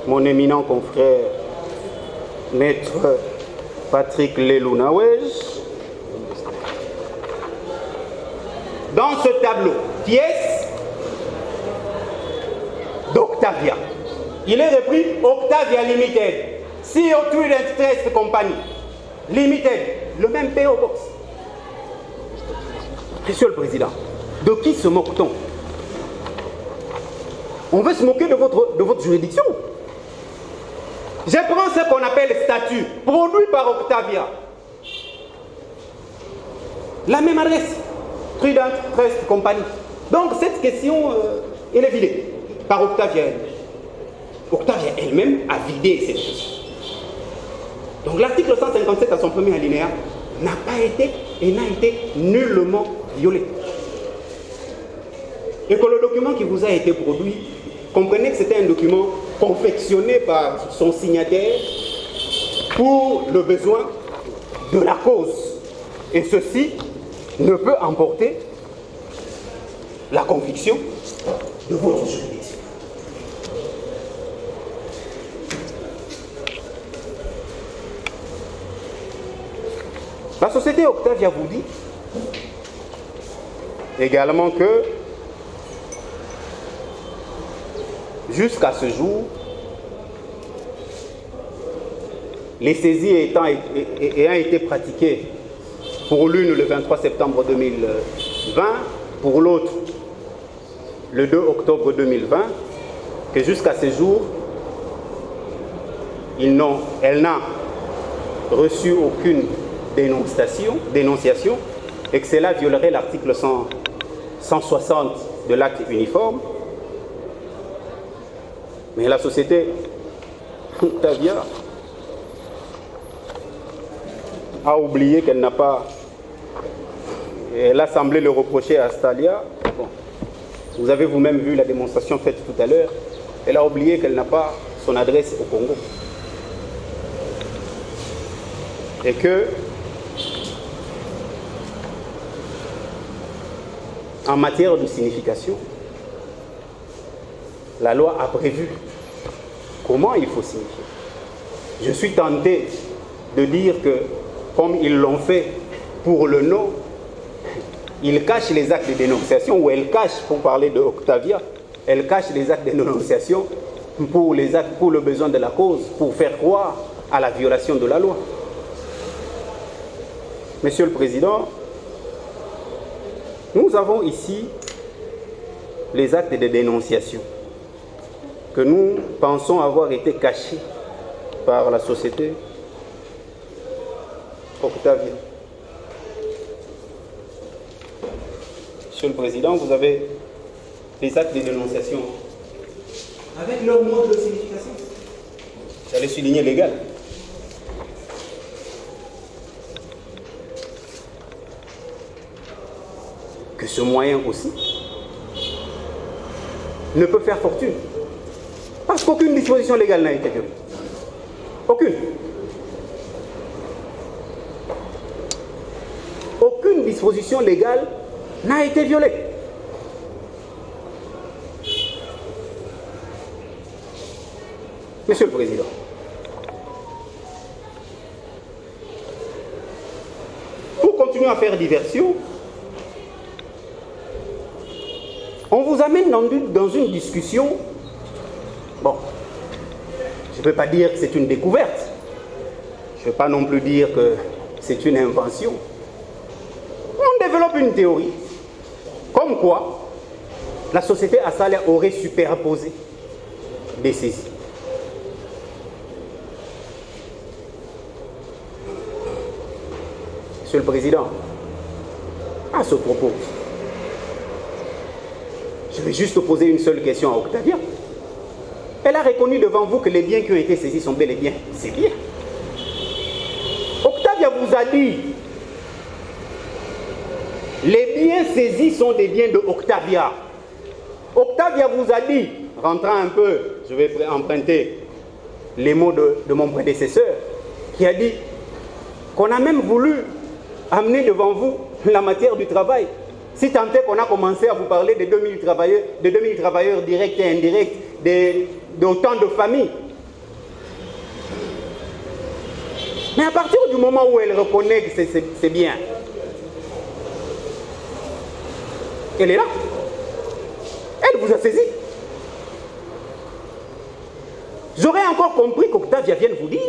mon éminent confrère, Maître Patrick Lelounawej. Dans ce tableau, pièce d'Octavia. Il est repris Octavia Limited, CO2 Trust Company Limited, le même PO Box. Monsieur le Président, de qui se moque-t-on? On veut se moquer de votre juridiction. Je prends ce qu'on appelle statut, produit par Octavia. La même adresse, Trident Trust Company. Donc cette question, elle est vidée par Octavia. Octavia elle-même a vidé cette question. Donc l'article 157 à son premier alinéa n'a pas été et n'a été nullement violé. Et que le document qui vous a été produit, comprenez que c'était un document confectionné par son signataire pour le besoin de la cause. Et ceci ne peut emporter la conviction de votre juridiction. La société Octavia vous dit également que jusqu'à ce jour, les saisies ayant été pratiquées pour l'une le 23 septembre 2020, pour l'autre le 2 octobre 2020, que jusqu'à ce jour, elle n'a reçu aucune dénonciation et que cela violerait l'article 160 de l'acte uniforme. Mais la société Octavia a oublié qu'elle n'a pas... Elle a semblé le reprocher à Stalia. Bon. Vous avez vous-même vu la démonstration faite tout à l'heure. Elle a oublié qu'elle n'a pas son adresse au Congo. Et que, en matière de signification, la loi a prévu comment il faut signifier. Je suis tenté de dire que, comme ils l'ont fait pour le nom, ils cachent les actes de dénonciation, ou elle cache, pour parler de Octavia, elle cache les actes de dénonciation pour le besoin de la cause, pour faire croire à la violation de la loi. Monsieur le Président, nous avons ici les actes de dénonciation que nous pensons avoir été cachés par la société Octavia. Monsieur le Président, vous avez les actes de dénonciation avec leur mode de signification. J'allais souligner légal. Que ce moyen aussi ne peut faire fortune. Parce qu'aucune disposition légale n'a été violée. Aucune. Aucune disposition légale n'a été violée. Monsieur le Président, pour continuer à faire diversion, on vous amène dans une discussion. Bon, je ne peux pas dire que c'est une découverte. Je ne peux pas non plus dire que c'est une invention. On développe une théorie, comme quoi la société Assalia aurait superposé des saisies. Monsieur le Président, à ce propos, je vais juste poser une seule question à Octavia. Elle a reconnu devant vous que les biens qui ont été saisis sont bel et bien ses biens. Octavia vous a dit, les biens saisis sont des biens de Octavia. Octavia vous a dit, rentrant un peu, je vais emprunter les mots de mon prédécesseur, qui a dit qu'on a même voulu amener devant vous la matière du travail. Si tant est qu'on a commencé à vous parler de 2000 travailleurs directs et indirects, d'autant de familles. Mais à partir du moment où elle reconnaît que c'est bien, elle est là. Elle vous a saisi. J'aurais encore compris qu'Octavia vienne vous dire,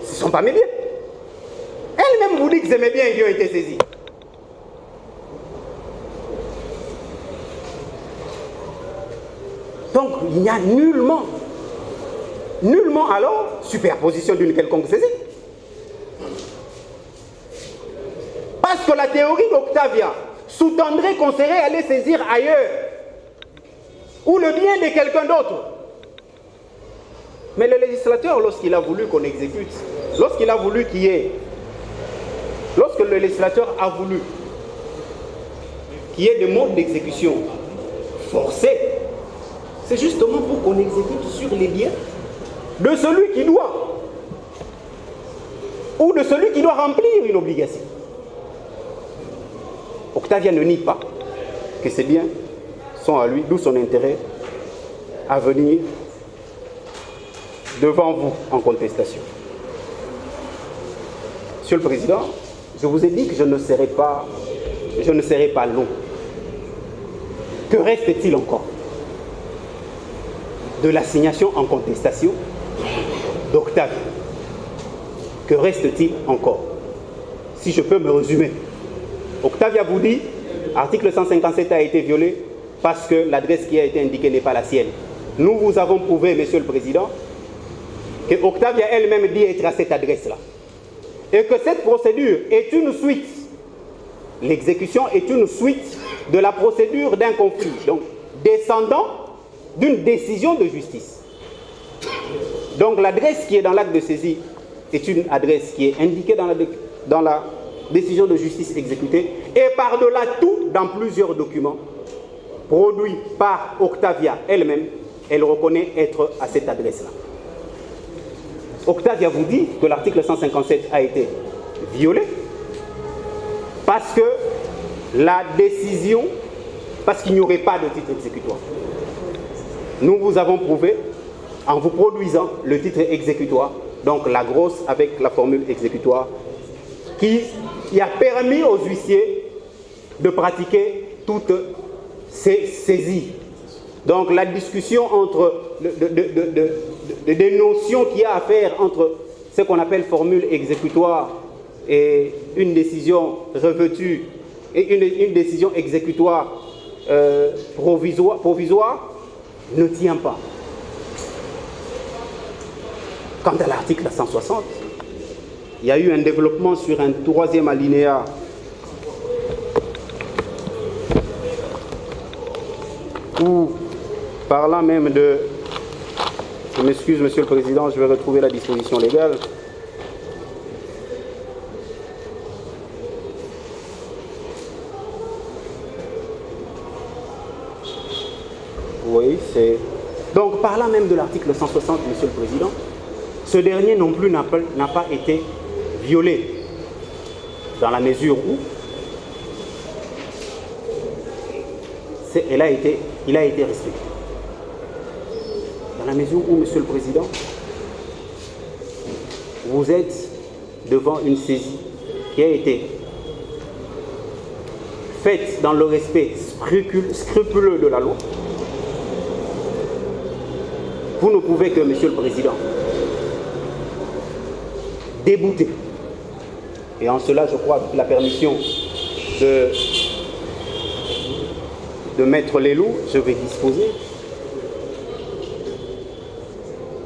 ce ne sont pas mes biens. Elle-même vous dit que c'est mes biens qui ont été saisis. Donc, il n'y a nullement alors superposition d'une quelconque saisie. Parce que la théorie d'Octavia sous-tendrait qu'on serait allé saisir ailleurs, ou le bien de quelqu'un d'autre. Mais le législateur, lorsqu'il a voulu qu'on exécute, lorsque le législateur a voulu qu'il y ait des modes d'exécution forcés, c'est justement pour qu'on exécute sur les biens de celui qui doit, ou de celui qui doit remplir une obligation. Octavia ne nie pas que ces biens sont à lui, d'où son intérêt à venir devant vous en contestation. Monsieur le Président, je vous ai dit que je ne serai pas long. Que reste-t-il encore de l'assignation en contestation d'Octavia? Que reste-t-il encore? Si je peux me résumer, Octavia vous dit, article 157 a été violé parce que l'adresse qui a été indiquée n'est pas la sienne. Nous vous avons prouvé, Monsieur le Président, que Octavia elle-même dit être à cette adresse-là. Et que cette procédure est une suite. L'exécution est une suite de la procédure d'un conflit, donc descendant d'une décision de justice. Donc l'adresse qui est dans l'acte de saisie est une adresse qui est indiquée dans la décision de justice exécutée et par-delà tout dans plusieurs documents produits par Octavia elle-même, elle reconnaît être à cette adresse-là. Octavia vous dit que l'article 157 a été violé parce que la décision, parce qu'il n'y aurait pas de titre exécutoire. Nous vous avons prouvé en vous produisant le titre exécutoire, donc la grosse avec la formule exécutoire, qui a permis aux huissiers de pratiquer toutes ces saisies. Donc la discussion entre des notions qu'il y a à faire entre ce qu'on appelle formule exécutoire et une décision revêtue et une décision exécutoire provisoire ne tient pas. Quant à l'article 160, il y a eu un développement sur un troisième alinéa où, parlant même de... Je m'excuse, Monsieur le Président, je vais retrouver la disposition légale. Oui, c'est Donc, parlant même de l'article 160, Monsieur le Président, ce dernier non plus n'a pas été violé, dans la mesure où il a été respecté. Dans la mesure où, Monsieur le Président, vous êtes devant une saisie qui a été faite dans le respect scrupuleux de la loi. Vous ne pouvez que, Monsieur le Président, débouter. Et en cela, je crois, avec la permission de Maître Lelou, je vais disposer.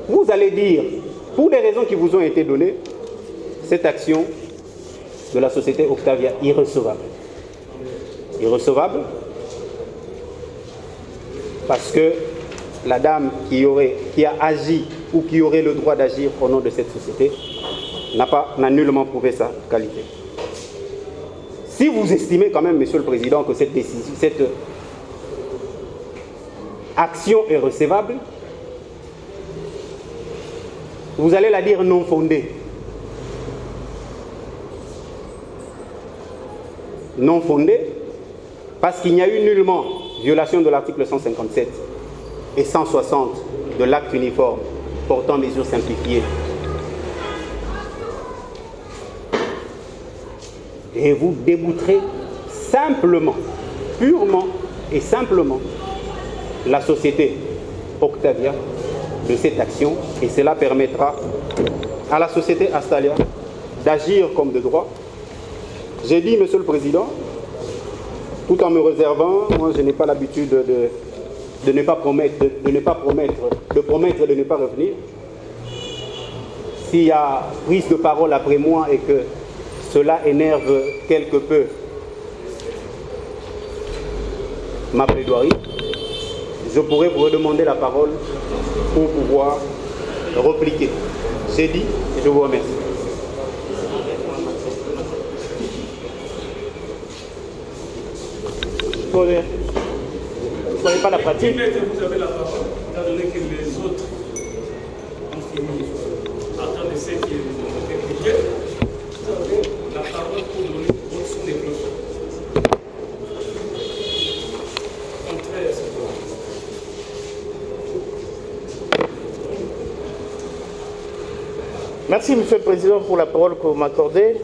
Vous allez dire, pour les raisons qui vous ont été données, cette action de la société Octavia irrecevable. Irrecevable parce que la dame qui a agi ou qui aurait le droit d'agir au nom de cette société n'a nullement prouvé sa qualité. Si vous estimez quand même, Monsieur le Président, que cette action est recevable, vous allez la dire non fondée. Non fondée, parce qu'il n'y a eu nullement violation de l'article 157 et 160 de l'acte uniforme portant mesures simplifiées. Et vous débouterez simplement, purement et simplement la société Octavia de cette action, et cela permettra à la société Astalia d'agir comme de droit. J'ai dit, Monsieur le Président, tout en me réservant, moi je n'ai pas l'habitude de ne pas promettre, de promettre de ne pas revenir. S'il y a prise de parole après moi et que cela énerve quelque peu ma plaidoirie, je pourrais vous redemander la parole pour pouvoir repliquer. J'ai dit et je vous remercie. Vous n'avez pas la pratique. Vous avez la parole, étant donné que les autres ont fini. Attendez ceux qui ont été priés. Vous avez la parole pour donner votre son des cloches. Contraire à ce point. Merci, Monsieur le Président, pour la parole que vous m'accordez.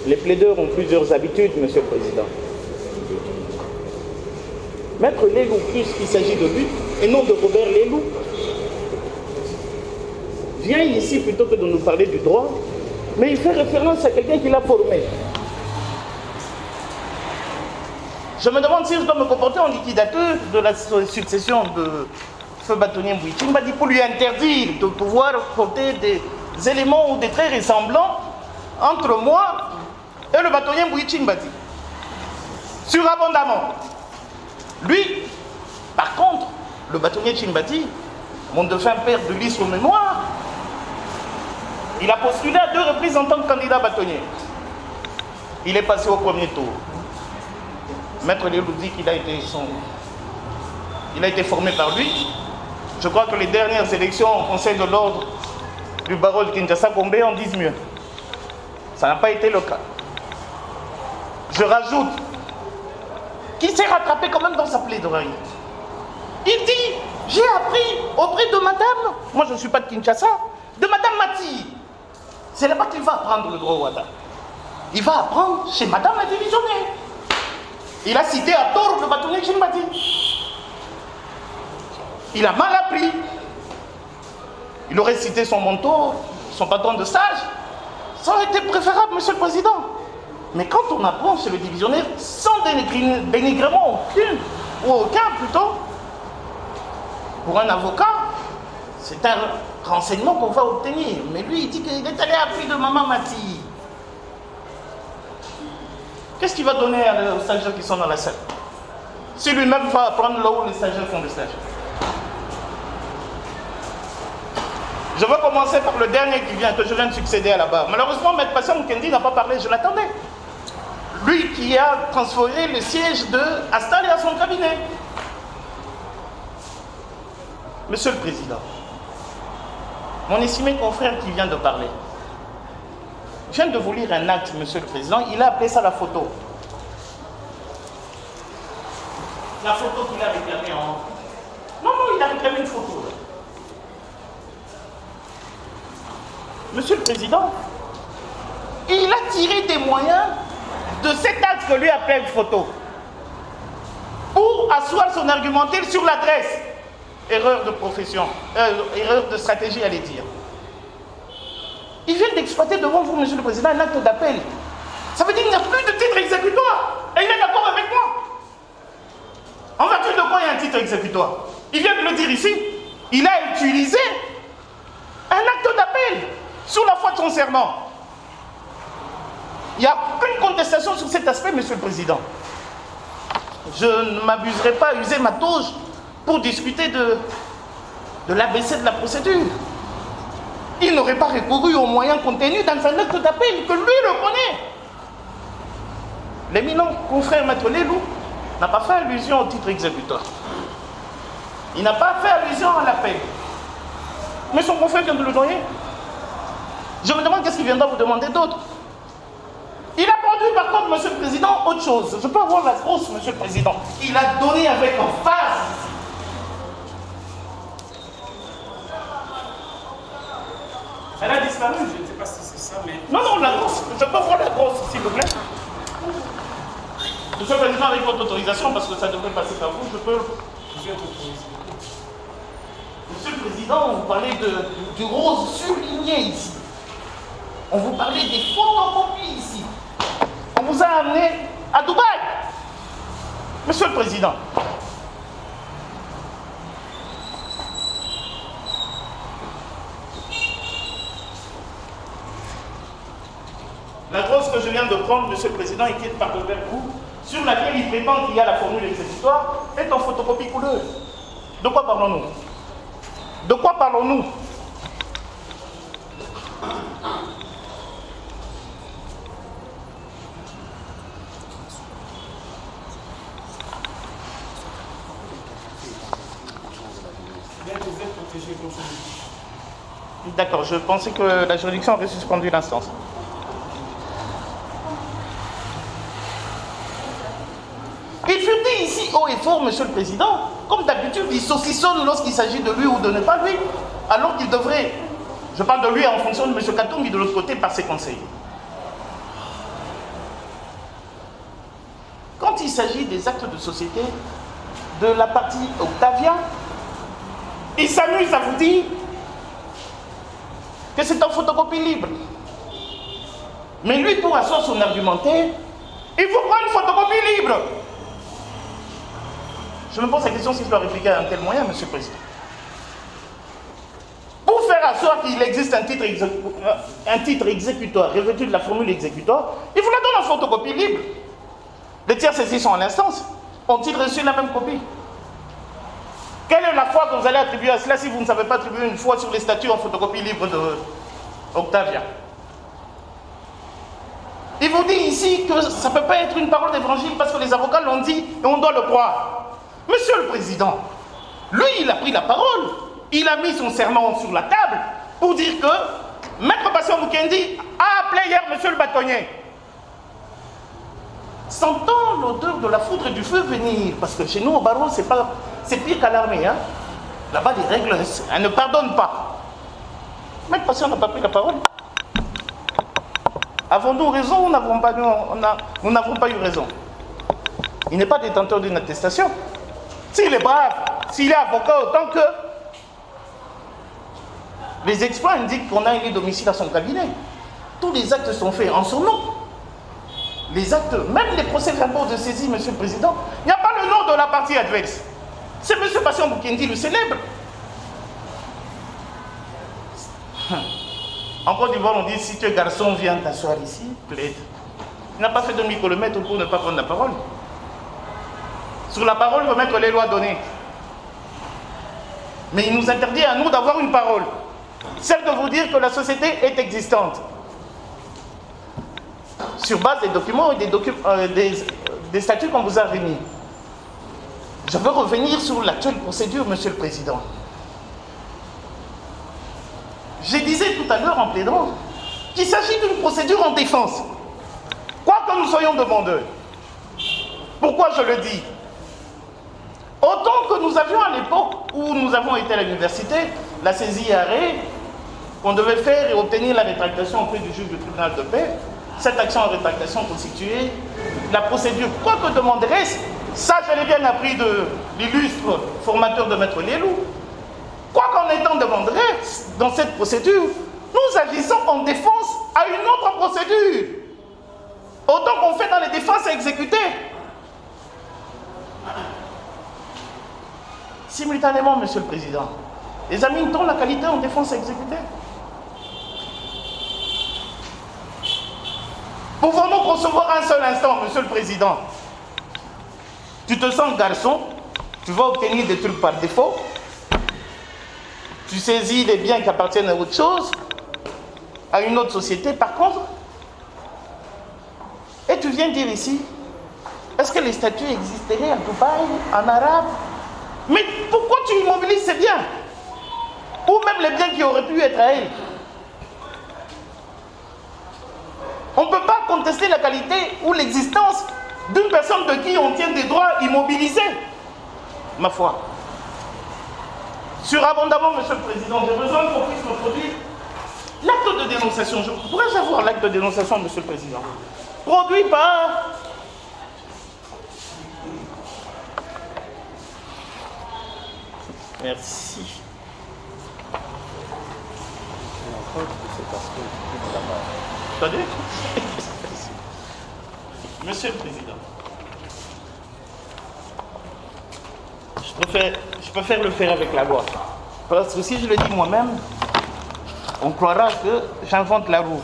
Les plaideurs ont plusieurs habitudes, Monsieur le Président. Maître Lelou, puisqu'il s'agit de lui, et non de Robert Lelou, vient ici plutôt que de nous parler du droit, mais il fait référence à quelqu'un qui l'a formé. Je me demande si je dois me comporter en liquidateur de la succession de Feu Bâtonnier Mbouy Tchimbadi pour lui interdire de pouvoir porter des éléments ou des traits ressemblants entre moi et le bâtonnier Mbouy Tchimbadi. Surabondamment. Lui, par contre, le bâtonnier Tchimbadi, mon défunt père de l'Isle aux mémoires, il a postulé à 2 reprises en tant que candidat bâtonnier. Il est passé au premier tour. Maître Lelou dit qu'il a été formé par lui. Je crois que les dernières élections au Conseil de l'ordre du barreau de Kinshasa-Gombe en disent mieux. Ça n'a pas été le cas. Je rajoute qu'il s'est rattrapé quand même dans sa plaidoirie. Il dit, j'ai appris auprès de madame, moi je ne suis pas de Kinshasa, de madame Mati. C'est là-bas qu'il va apprendre le droit au Ouattara. Il va apprendre chez madame la divisionnaire. Il a cité à tort le bâtonnier Tchimbadi. Il a mal appris. Il aurait cité son mentor, son patron de stage. Ça aurait été préférable, Monsieur le Président. Mais quand on apprend chez le divisionnaire, sans dénigrement aucun plutôt, pour un avocat, c'est un renseignement qu'on va obtenir. Mais lui, il dit qu'il est allé appeler de maman Mati. Qu'est-ce qu'il va donner aux stagiaires qui sont dans la salle? Si lui-même va apprendre là où les stagiaires font des stages. Je vais commencer par le dernier qui vient, que je viens de succéder à la barre. Malheureusement, Maître Patient Mukendi n'a pas parlé, je l'attendais. Lui, lui qui a transféré le siège de Astal à son cabinet. Monsieur le Président, mon estimé confrère qui vient de parler, je viens de vous lire un acte, Monsieur le Président, il a appelé ça la photo. La photo qu'il a réclamée en... Non, il a réclamé une photo. Monsieur le Président, il a tiré des moyens de cet acte que lui appelle photo pour asseoir son argumentaire sur l'adresse. Erreur de profession, erreur de stratégie, allez dire. Il vient d'exploiter devant vous, Monsieur le Président, un acte d'appel. Ça veut dire qu'il n'y a plus de titre exécutoire. Et il est d'accord avec moi. En vertu de quoi il y a un titre exécutoire? Il vient de le dire ici. Il a utilisé un acte d'appel sur la foi de son serment. Il n'y a aucune contestation sur cet aspect, Monsieur le Président. Je ne m'abuserai pas à user ma touche pour discuter de l'ABC de la procédure. Il n'aurait pas recouru aux moyens contenus dans un acte d'appel que lui le connaît. L'éminent confrère Maître Lelou n'a pas fait allusion au titre exécutoire. Il n'a pas fait allusion à l'appel. Mais son confrère vient de le donner. Je me demande qu'est-ce qu'il viendra vous demander d'autre. Il a produit par contre, Monsieur le Président, autre chose. Je peux avoir la grosse, Monsieur le Président. Il a donné avec emphase. Elle a disparu. Je ne sais pas si c'est ça, mais... Non, la grosse. Je peux voir la grosse, s'il vous plaît. Monsieur le Président, avec votre autorisation, parce que ça devrait passer par vous, je peux... Monsieur le Président, vous parlez du rose surligné ici. On vous parlait des photocopies ici. On vous a amené à Dubaï. Monsieur le Président. La grosse que je viens de prendre, Monsieur le Président, et qui est par devers vous, sur laquelle il prétend qu'il y a la formule exécutoire, est en photocopie couleur. De quoi parlons-nous? De quoi parlons-nous? D'accord, je pensais que la juridiction avait suspendu l'instance. Il fut dit ici haut et fort, Monsieur le Président, comme d'habitude, il saucissonne lorsqu'il s'agit de lui ou de ne pas lui, alors qu'il devrait, je parle de lui en fonction de M. Katumbi de l'autre côté par ses conseillers. Quand il s'agit des actes de société de la partie Octavia, il s'amuse à vous dire que c'est en photocopie libre. Mais lui, pour asseoir son argumentaire, il faut prendre une photocopie libre. Je me pose la question si je dois répliquer à un tel moyen, Monsieur le Président. Pour faire asseoir qu'il existe un titre exécutoire revêtu de la formule exécutoire, il vous la donne en photocopie libre. Les tiers saisis sont en instance. Ont-ils reçu la même copie? Quelle est la foi que vous allez attribuer à cela si vous ne savez pas attribuer une foi sur les statuts en photocopie libre de Octavia? Il vous dit ici que ça ne peut pas être une parole d'évangile parce que les avocats l'ont dit et on doit le croire. Monsieur le Président, lui, il a pris la parole. Il a mis son serment sur la table pour dire que Maître Patient Mukendi a appelé hier Monsieur le bâtonnier. Sentant l'odeur de la foudre et du feu venir, parce que chez nous au barreau, c'est pire qu'à l'armée. Hein? Là-bas, les règles, elles ne pardonnent pas. Maître Patient n'a pas pris la parole. Avons-nous raison ou nous n'avons pas eu raison? Il n'est pas détenteur d'une attestation. S'il est brave, s'il est avocat, autant que les exploits indiquent qu'on a un domicile à son cabinet. Tous les actes sont faits en son nom. Les actes, même les procès-verbaux de saisie, Monsieur le Président, il n'y a pas le nom de la partie adverse. C'est M. Patient Mukendi, le célèbre. En Côte d'Ivoire, on dit, si tu es garçon, viens t'asseoir ici, plaide. Il n'a pas fait demi-kilomètre pour ne pas prendre la parole. Sur la parole, remettre les lois données. Mais il nous interdit à nous d'avoir une parole. Celle de vous dire que la société est existante. sur base des documents et des statuts qu'on vous a remis. Je veux revenir sur l'actuelle procédure, Monsieur le Président. Je disais tout à l'heure en plaidant qu'il s'agit d'une procédure en défense. Quoi que nous soyons demandeurs. Pourquoi je le dis? Autant que nous avions à l'époque où nous avons été à l'université, la saisie arrêt, qu'on devait faire et obtenir la rétractation auprès du juge du tribunal de paix, cette action en rétractation constituée la procédure. Quoi que demanderait-ce, ça je l'ai bien appris de l'illustre formateur de Maître Lielou. Quoi qu'en étant demanderait dans cette procédure, nous agissons en défense à une autre procédure. Autant qu'on fait dans les défenses à exécuter. Simultanément, Monsieur le Président, examine-t-on la qualité en défense à exécuter? Pouvons-nous concevoir un seul instant, Monsieur le Président? Tu te sens garçon, tu vas obtenir des trucs par défaut, tu saisis des biens qui appartiennent à autre chose, à une autre société par contre, et tu viens dire ici, est-ce que les statuts existeraient à Dubaï, en arabe? Mais pourquoi tu immobilises ces biens? Ou même les biens qui auraient pu être à elle? On ne peut pas contester la qualité ou l'existence d'une personne de qui on tient des droits immobilisés. Ma foi. Surabondamment, Monsieur le Président, j'ai besoin qu'on puisse me produire l'acte de dénonciation. Pourrais-je avoir l'acte de dénonciation, Monsieur le Président? Produit par... Merci. Attendez. Monsieur le Président, je préfère le faire avec la loi. Parce que si je le dis moi-même, on croira que j'invente la roue.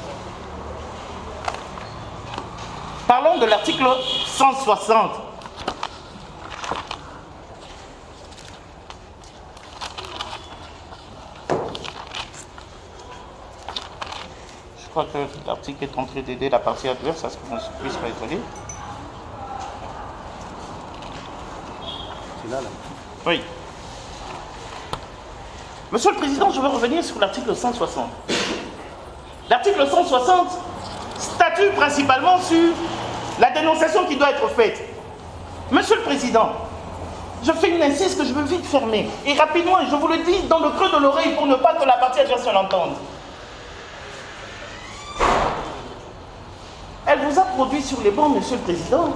Parlons de l'article 160. Je crois que l'article est en train d'aider la partie adverse à ce qu'on puisse pas être lié. C'est là. Oui. Monsieur le Président, je veux revenir sur l'article 160. L'article 160 statue principalement sur la dénonciation qui doit être faite. Monsieur le Président, je fais une insiste que je veux vite fermer. Et rapidement, et je vous le dis dans le creux de l'oreille pour ne pas que la partie adverse l'entende. Elle vous a produit sur les bancs, Monsieur le Président,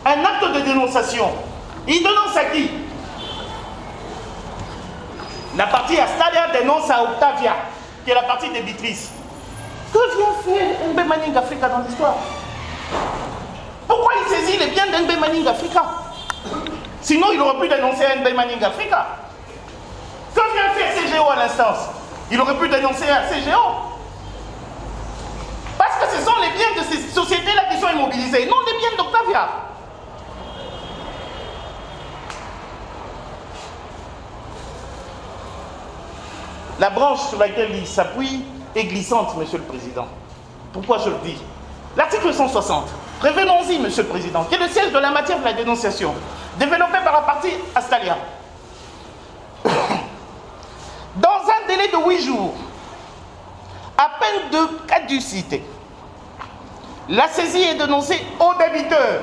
un acte de dénonciation. Il dénonce à qui? La partie Astalia dénonce à Octavia, qui est la partie débitrice. Que vient faire NB Mining Africa dans l'histoire? Pourquoi il saisit les biens d'NB Mining Africa? Sinon, il aurait pu dénoncer NB Mining Africa. Que vient faire CGO à l'instance? Il aurait pu dénoncer à CGO. Parce que ce sont les biens de ces sociétés-là qui sont immobilisés, non les biens d'Octavia. La branche sur laquelle il s'appuie est glissante, Monsieur le Président. Pourquoi je le dis? L'article 160, revenons-y, Monsieur le Président, qui est le siège de la matière de la dénonciation, développé par la partie Astalia. Dans un délai de 8 jours, à peine de caducité, la saisie est dénoncée au débiteur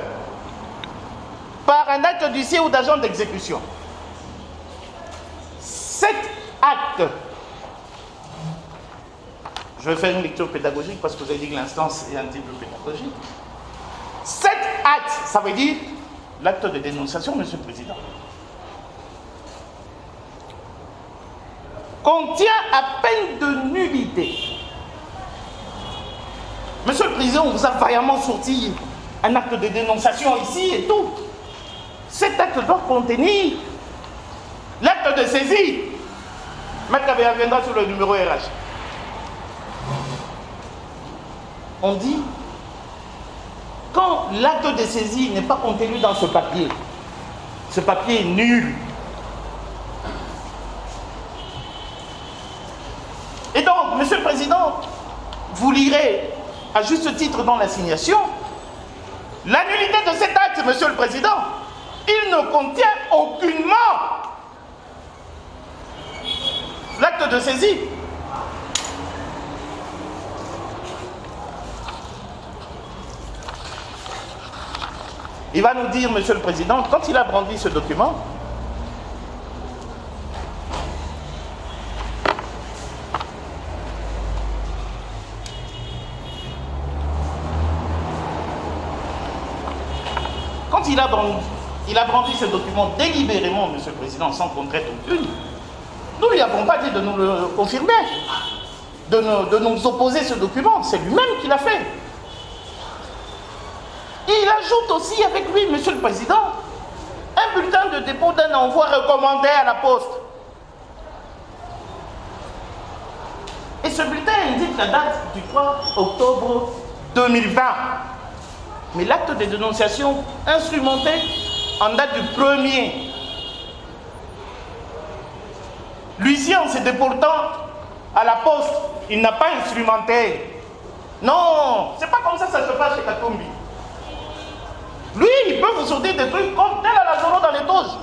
par un acte d'huissier ou d'agent d'exécution. Cet acte, je vais faire une lecture pédagogique parce que vous avez dit que l'instance est un petit peu pédagogique. Cet acte, ça veut dire l'acte de dénonciation, Monsieur le Président, contient à peine de nullité. Monsieur le Président, on vous a vaillamment sorti un acte de dénonciation ici et tout. Cet acte doit contenir l'acte de saisie. Maître Kabea viendra sur le numéro RH. On dit, quand l'acte de saisie n'est pas contenu dans ce papier est nul. Et donc, Monsieur le Président, vous lirez à juste titre dans l'assignation, l'annulité de cet acte, Monsieur le Président, il ne contient aucunement l'acte de saisie. Il va nous dire, Monsieur le Président, quand il a brandi ce document, il a brandi ce document délibérément, Monsieur le Président, sans contrainte aucune, nous ne lui avons pas dit de nous le confirmer, de nous opposer ce document. C'est lui-même qui l'a fait. Et il ajoute aussi avec lui, Monsieur le Président, un bulletin de dépôt d'un envoi recommandé à la Poste. Et ce bulletin indique la date du 3 octobre 2020. Mais l'acte de dénonciation instrumenté en date du 1er. L'huissier, en se déportant à la Poste, il n'a pas instrumenté. Non, c'est pas comme ça que ça se passe chez Katumbi. Lui, il peut vous sortir des trucs comme tel à la journée dans les doses.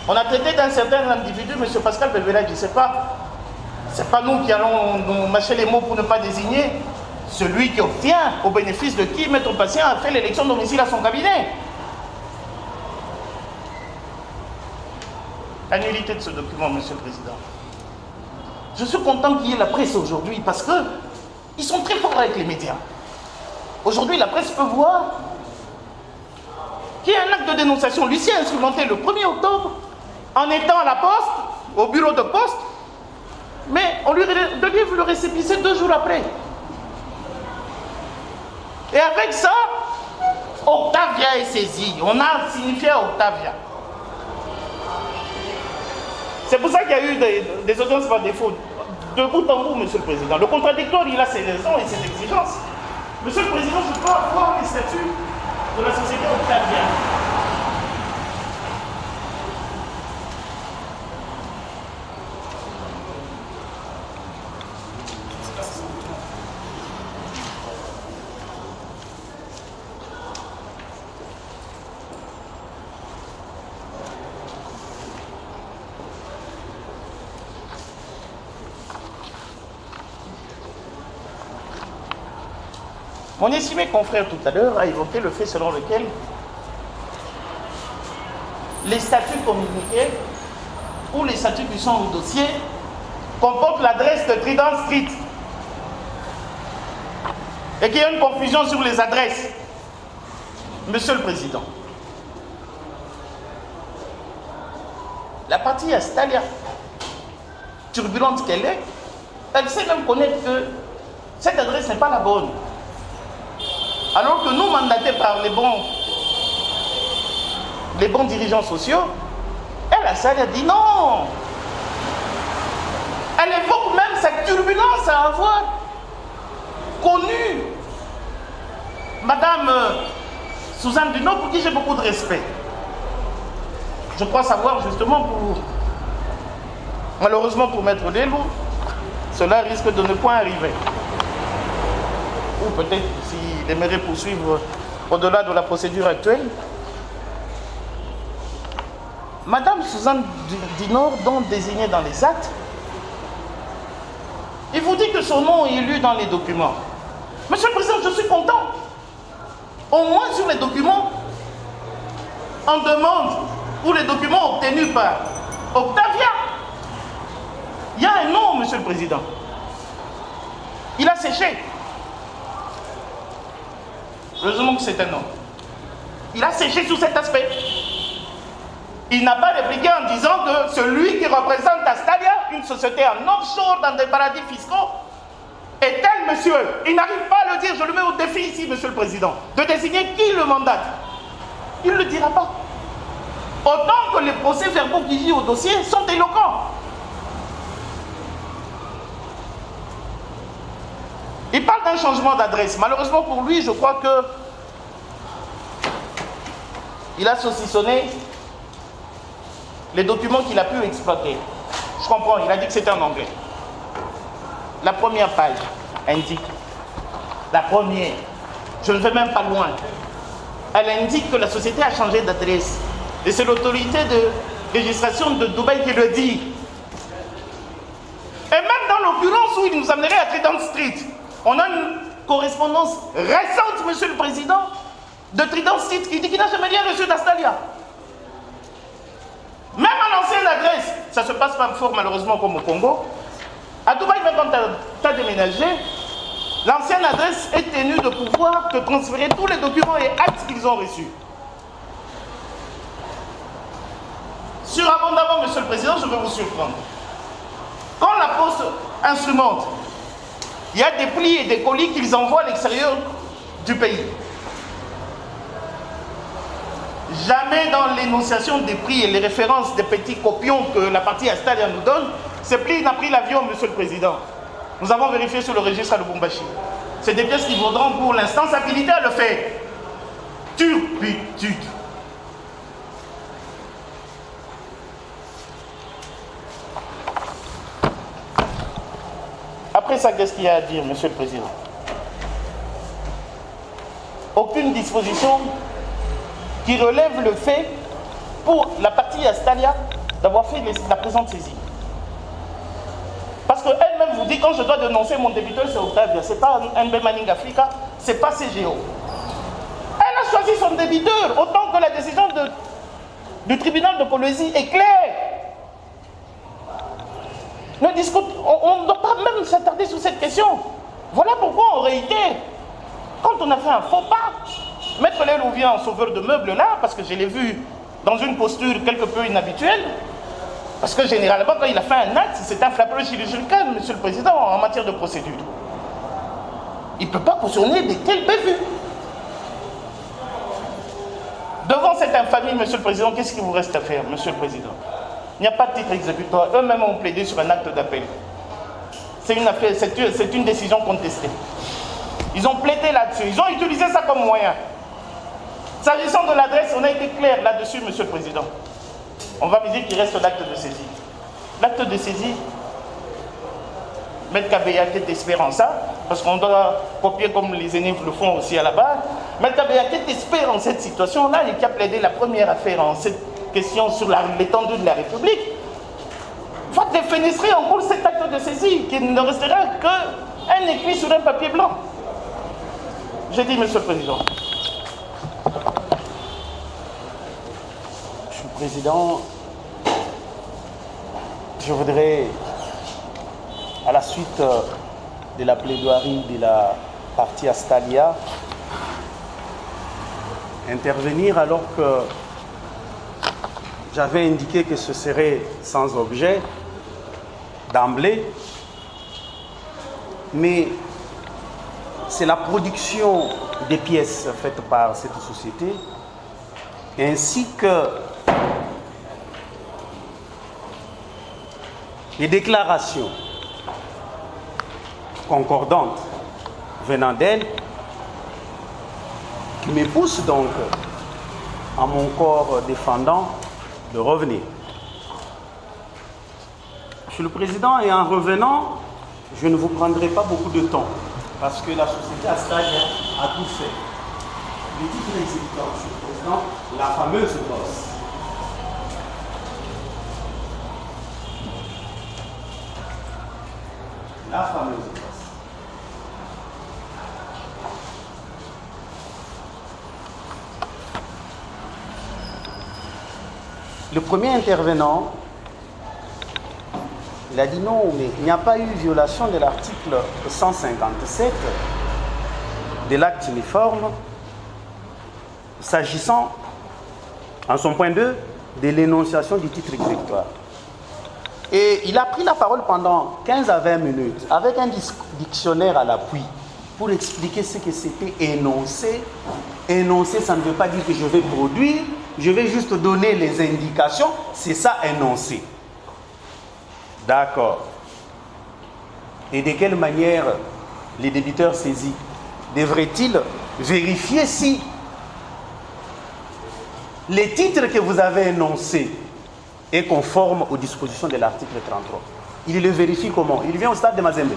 On a traité d'un certain individu, M. Pascal Belvelage, c'est pas nous qui allons nous mâcher les mots pour ne pas désigner celui qui obtient, au bénéfice de qui Maître Patient a fait l'élection de domicile à son cabinet. Annulité de ce document, Monsieur le Président. Je suis content qu'il y ait la presse aujourd'hui parce qu'ils sont très forts avec les médias. Aujourd'hui, la presse peut voir qu'il y a un acte de dénonciation. L'huissier a instrumenté le 1er octobre en étant à la Poste, au bureau de poste, mais on lui délivre le récépissé 2 jours après. Et avec ça, Octavia est saisi. On a signifié à Octavia. C'est pour ça qu'il y a eu des audiences par défaut. De bout en bout, Monsieur le Président. Le contradictoire, il a ses raisons et ses exigences. Monsieur le Président, je peux avoir les statuts de la société Octavia. Mon estimé confrère tout à l'heure a évoqué le fait selon lequel les statuts communiqués ou les statuts qui sont au dossier comportent l'adresse de Trident Street et qu'il y a une confusion sur les adresses. Monsieur le Président, la partie Astalia, turbulente qu'elle est, elle sait même connaître que cette adresse n'est pas la bonne. Alors que nous, mandatés par les bons dirigeants sociaux, elle a dit non. Elle évoque même cette turbulence à avoir connu Madame Suzanne Dunod, pour qui j'ai beaucoup de respect. Je crois savoir justement malheureusement pour Maître Lelou, cela risque de ne point arriver. Ou peut-être s'il aimerait poursuivre au-delà de la procédure actuelle. Madame Suzanne Dunod, donc désignée dans les actes, il vous dit que son nom est lu dans les documents. Monsieur le Président, je suis content. Au moins sur les documents en demande ou les documents obtenus par Octavia, il y a un nom, Monsieur le Président. Il a séché. Heureusement que c'est un homme. Il a séché sur cet aspect. Il n'a pas répliqué en disant que celui qui représente Astalia, une société en offshore dans des paradis fiscaux, est tel monsieur. Il n'arrive pas à le dire. Je le mets au défi ici, Monsieur le Président, de désigner qui le mandate. Il ne le dira pas. Autant que les procès-verbaux qui jouent au dossier sont éloquents. Il parle d'un changement d'adresse. Malheureusement pour lui, je crois que il a saucissonné les documents qu'il a pu exploiter. Je comprends, il a dit que c'était en anglais. La première page indique La première, je ne vais même pas loin. Elle indique que la société a changé d'adresse. Et c'est l'autorité de régistration de Dubaï qui le dit. Et même dans l'occurrence où il nous amènerait à Trident Street, on a une correspondance récente, Monsieur le Président, de Trident Street qui dit qu'il n'a jamais rien reçu d'Astalia. Même à l'ancienne adresse, ça ne se passe pas fort malheureusement comme au Congo. À Dubaï, même quand tu as déménagé, l'ancienne adresse est tenue de pouvoir te transférer tous les documents et actes qu'ils ont reçus. Surabondamment, Monsieur le Président, je vais vous surprendre. Quand la Poste instrumente, il y a des plis et des colis qu'ils envoient à l'extérieur du pays. Jamais dans l'énonciation des prix et les références des petits copions que la partie Astalia nous donne, ces plis n'a pris l'avion, Monsieur le Président. Nous avons vérifié sur le registre à Lubumbashi. C'est des pièces qui vaudront pour l'instance habilitée à le faire. Turpitude. Après ça, qu'est-ce qu'il y a à dire, Monsieur le Président? Aucune disposition qui relève le fait pour la partie Astalia d'avoir fait la présente saisie. Parce qu'elle-même vous dit, quand je dois dénoncer mon débiteur, c'est Octavia, c'est pas NB Manning Africa, c'est pas CGO. Elle a choisi son débiteur, autant que la décision du tribunal de Colosie est claire. On ne doit pas même s'attarder sur cette question. Voilà pourquoi, en réalité, quand on a fait un faux pas, Maître Lelo vient en sauveur de meubles là, parce que je l'ai vu dans une posture quelque peu inhabituelle, parce que généralement, quand il a fait un acte, c'est un flappeur chirurgical, Monsieur le Président, en matière de procédure. Il ne peut pas cautionner de tels bévues. Devant cette infamie, Monsieur le Président, qu'est-ce qu'il vous reste à faire, Monsieur le Président? Il n'y a pas de titre exécutoire. Eux-mêmes ont plaidé sur un acte d'appel. C'est une affaire, c'est une décision contestée. Ils ont plaidé là-dessus. Ils ont utilisé ça comme moyen. S'agissant de l'adresse, on a été clair là-dessus, Monsieur le Président. On va me dire qu'il reste l'acte de saisie. L'acte de saisie, Maître Kabeyaket espère en ça, parce qu'on doit copier comme les aînés le font aussi à la base. Maître Kabeyaket espère en cette situation-là et qui a plaidé la première affaire en cette question sur l'étendue de la République, va défenestrer encore cet acte de saisie qui ne restera qu'un écrit sur un papier blanc. J'ai dit, Monsieur le Président. Monsieur le Président, je voudrais, à la suite de la plaidoirie de la partie Astalia, intervenir alors que j'avais indiqué que ce serait sans objet d'emblée, mais c'est la production des pièces faites par cette société, ainsi que les déclarations concordantes venant d'elle, qui me poussent donc à mon corps défendant de revenir. Monsieur le Président, et en revenant, je ne vous prendrai pas beaucoup de temps, parce que la société Astalia a tout fait. Le titre exécutant, Monsieur le Président, la fameuse bosse. La fameuse bosse. Le premier intervenant, il a dit non, mais il n'y a pas eu violation de l'article 157 de l'acte uniforme s'agissant, en son point 2, de l'énonciation du titre exécutoire. Et il a pris la parole pendant 15 à 20 minutes avec un dictionnaire à l'appui pour expliquer ce que c'était énoncé. Énoncer, ça ne veut pas dire que je vais produire, je vais juste donner les indications, c'est ça énoncer. D'accord. Et de quelle manière les débiteurs saisis devraient-ils vérifier si les titres que vous avez énoncés est conforme aux dispositions de l'article 33? Il le vérifie comment? Il vient au stade de Mazembe.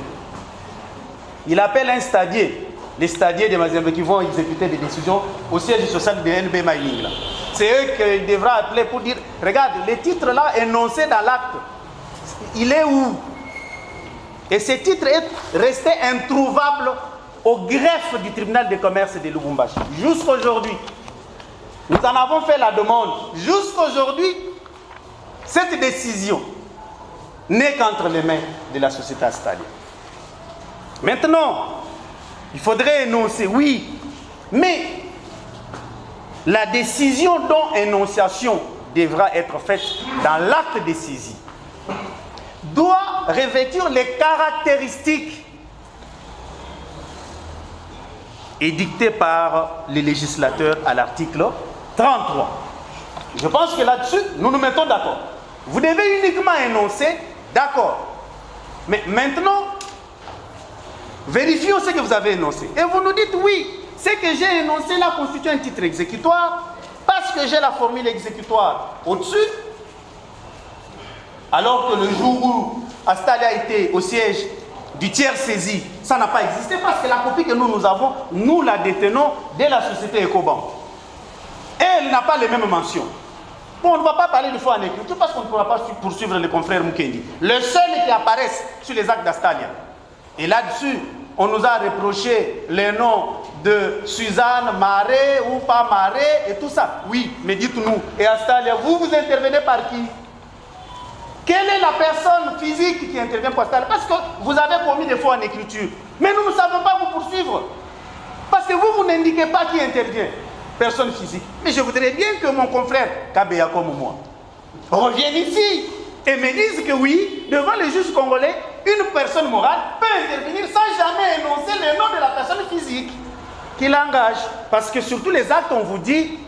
Il appelle un stadier les stadiers de Mazembe qui vont exécuter des décisions au siège social de NB Mining. C'est eux qu'il devra appeler pour dire, regarde, le titre là énoncé dans l'acte, il est où? Et ce titre est resté introuvable au greffe du tribunal de commerce de Lubumbashi. Jusqu'aujourd'hui, nous en avons fait la demande. Jusqu'aujourd'hui, cette décision n'est qu'entre les mains de la société Astalia. Maintenant, il faudrait énoncer, oui, mais la décision dont énonciation devra être faite dans l'acte de saisie doit revêtir les caractéristiques édictées par les législateurs à l'article 33. Je pense que là-dessus, nous nous mettons d'accord. Vous devez uniquement énoncer, d'accord. Mais maintenant, vérifions ce que vous avez énoncé. Et vous nous dites, oui, ce que j'ai énoncé là constitue un titre exécutoire, parce que j'ai la formule exécutoire au-dessus, alors que le jour où Astalia était au siège du tiers saisi, ça n'a pas existé, parce que la copie que nous avons, nous la détenons de la société Ecobank. Et elle n'a pas les mêmes mentions. Bon, on ne va pas parler de faux en écriture parce qu'on ne pourra pas poursuivre les confrères Mukendi. Le seul qui apparaissent sur les actes d'Astalia. Et là-dessus, on nous a reproché les noms de Suzanne, Maré ou pas Maré et tout ça. Oui, mais dites-nous, et Astalia, vous intervenez par qui? Quelle est la personne physique qui intervient pour Astalia? Parce que vous avez commis des faux en écriture. Mais nous ne savons pas vous poursuivre. Parce que vous n'indiquez pas qui intervient. Personne physique. Mais je voudrais bien que mon confrère Kabeya comme moi revienne ici et me dise que oui, devant les juges congolais, une personne morale peut intervenir sans jamais énoncer le nom de la personne physique qui l'engage. Parce que sur tous les actes, on vous dit,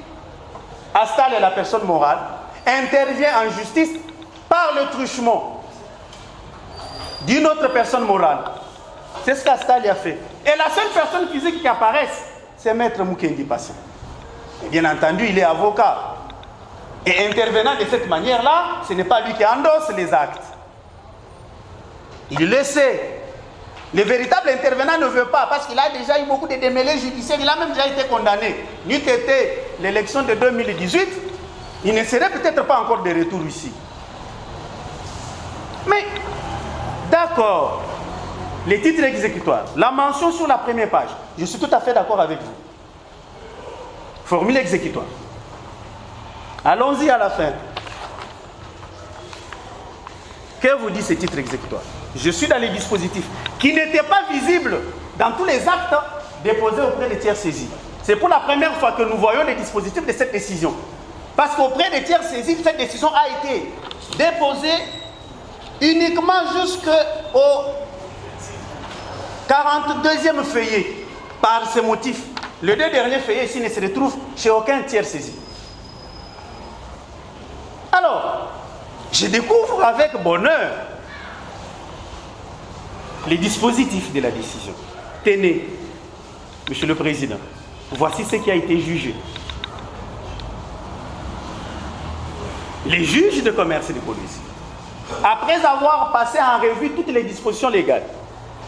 Astalia, la personne morale, intervient en justice par le truchement d'une autre personne morale. C'est ce qu'Astalia a fait. Et la seule personne physique qui apparaît, c'est Maître Mukendi Passé. Et bien entendu, il est avocat. Et intervenant de cette manière-là, ce n'est pas lui qui endosse les actes. Il le sait. Le véritable intervenant ne veut pas, parce qu'il a déjà eu beaucoup de démêlés judiciaires. Il a même déjà été condamné. N'eût été l'élection de 2018, il ne serait peut-être pas encore de retour ici. Mais, d'accord, les titres exécutoires, la mention sur la première page, je suis tout à fait d'accord avec vous. Formule exécutoire. Allons-y à la fin. Que vous dit ce titre exécutoire? Je suis dans les dispositifs qui n'étaient pas visibles dans tous les actes déposés auprès des tiers saisis. C'est pour la première fois que nous voyons les dispositifs de cette décision. Parce qu'auprès des tiers saisis, cette décision a été déposée uniquement jusqu'au 42e feuillet par ce motif. Les deux derniers feuillets ici ne se retrouvent chez aucun tiers saisi. Alors, je découvre avec bonheur les dispositifs de la décision. Tenez, Monsieur le Président, voici ce qui a été jugé. Les juges de commerce et de police, après avoir passé en revue toutes les dispositions légales,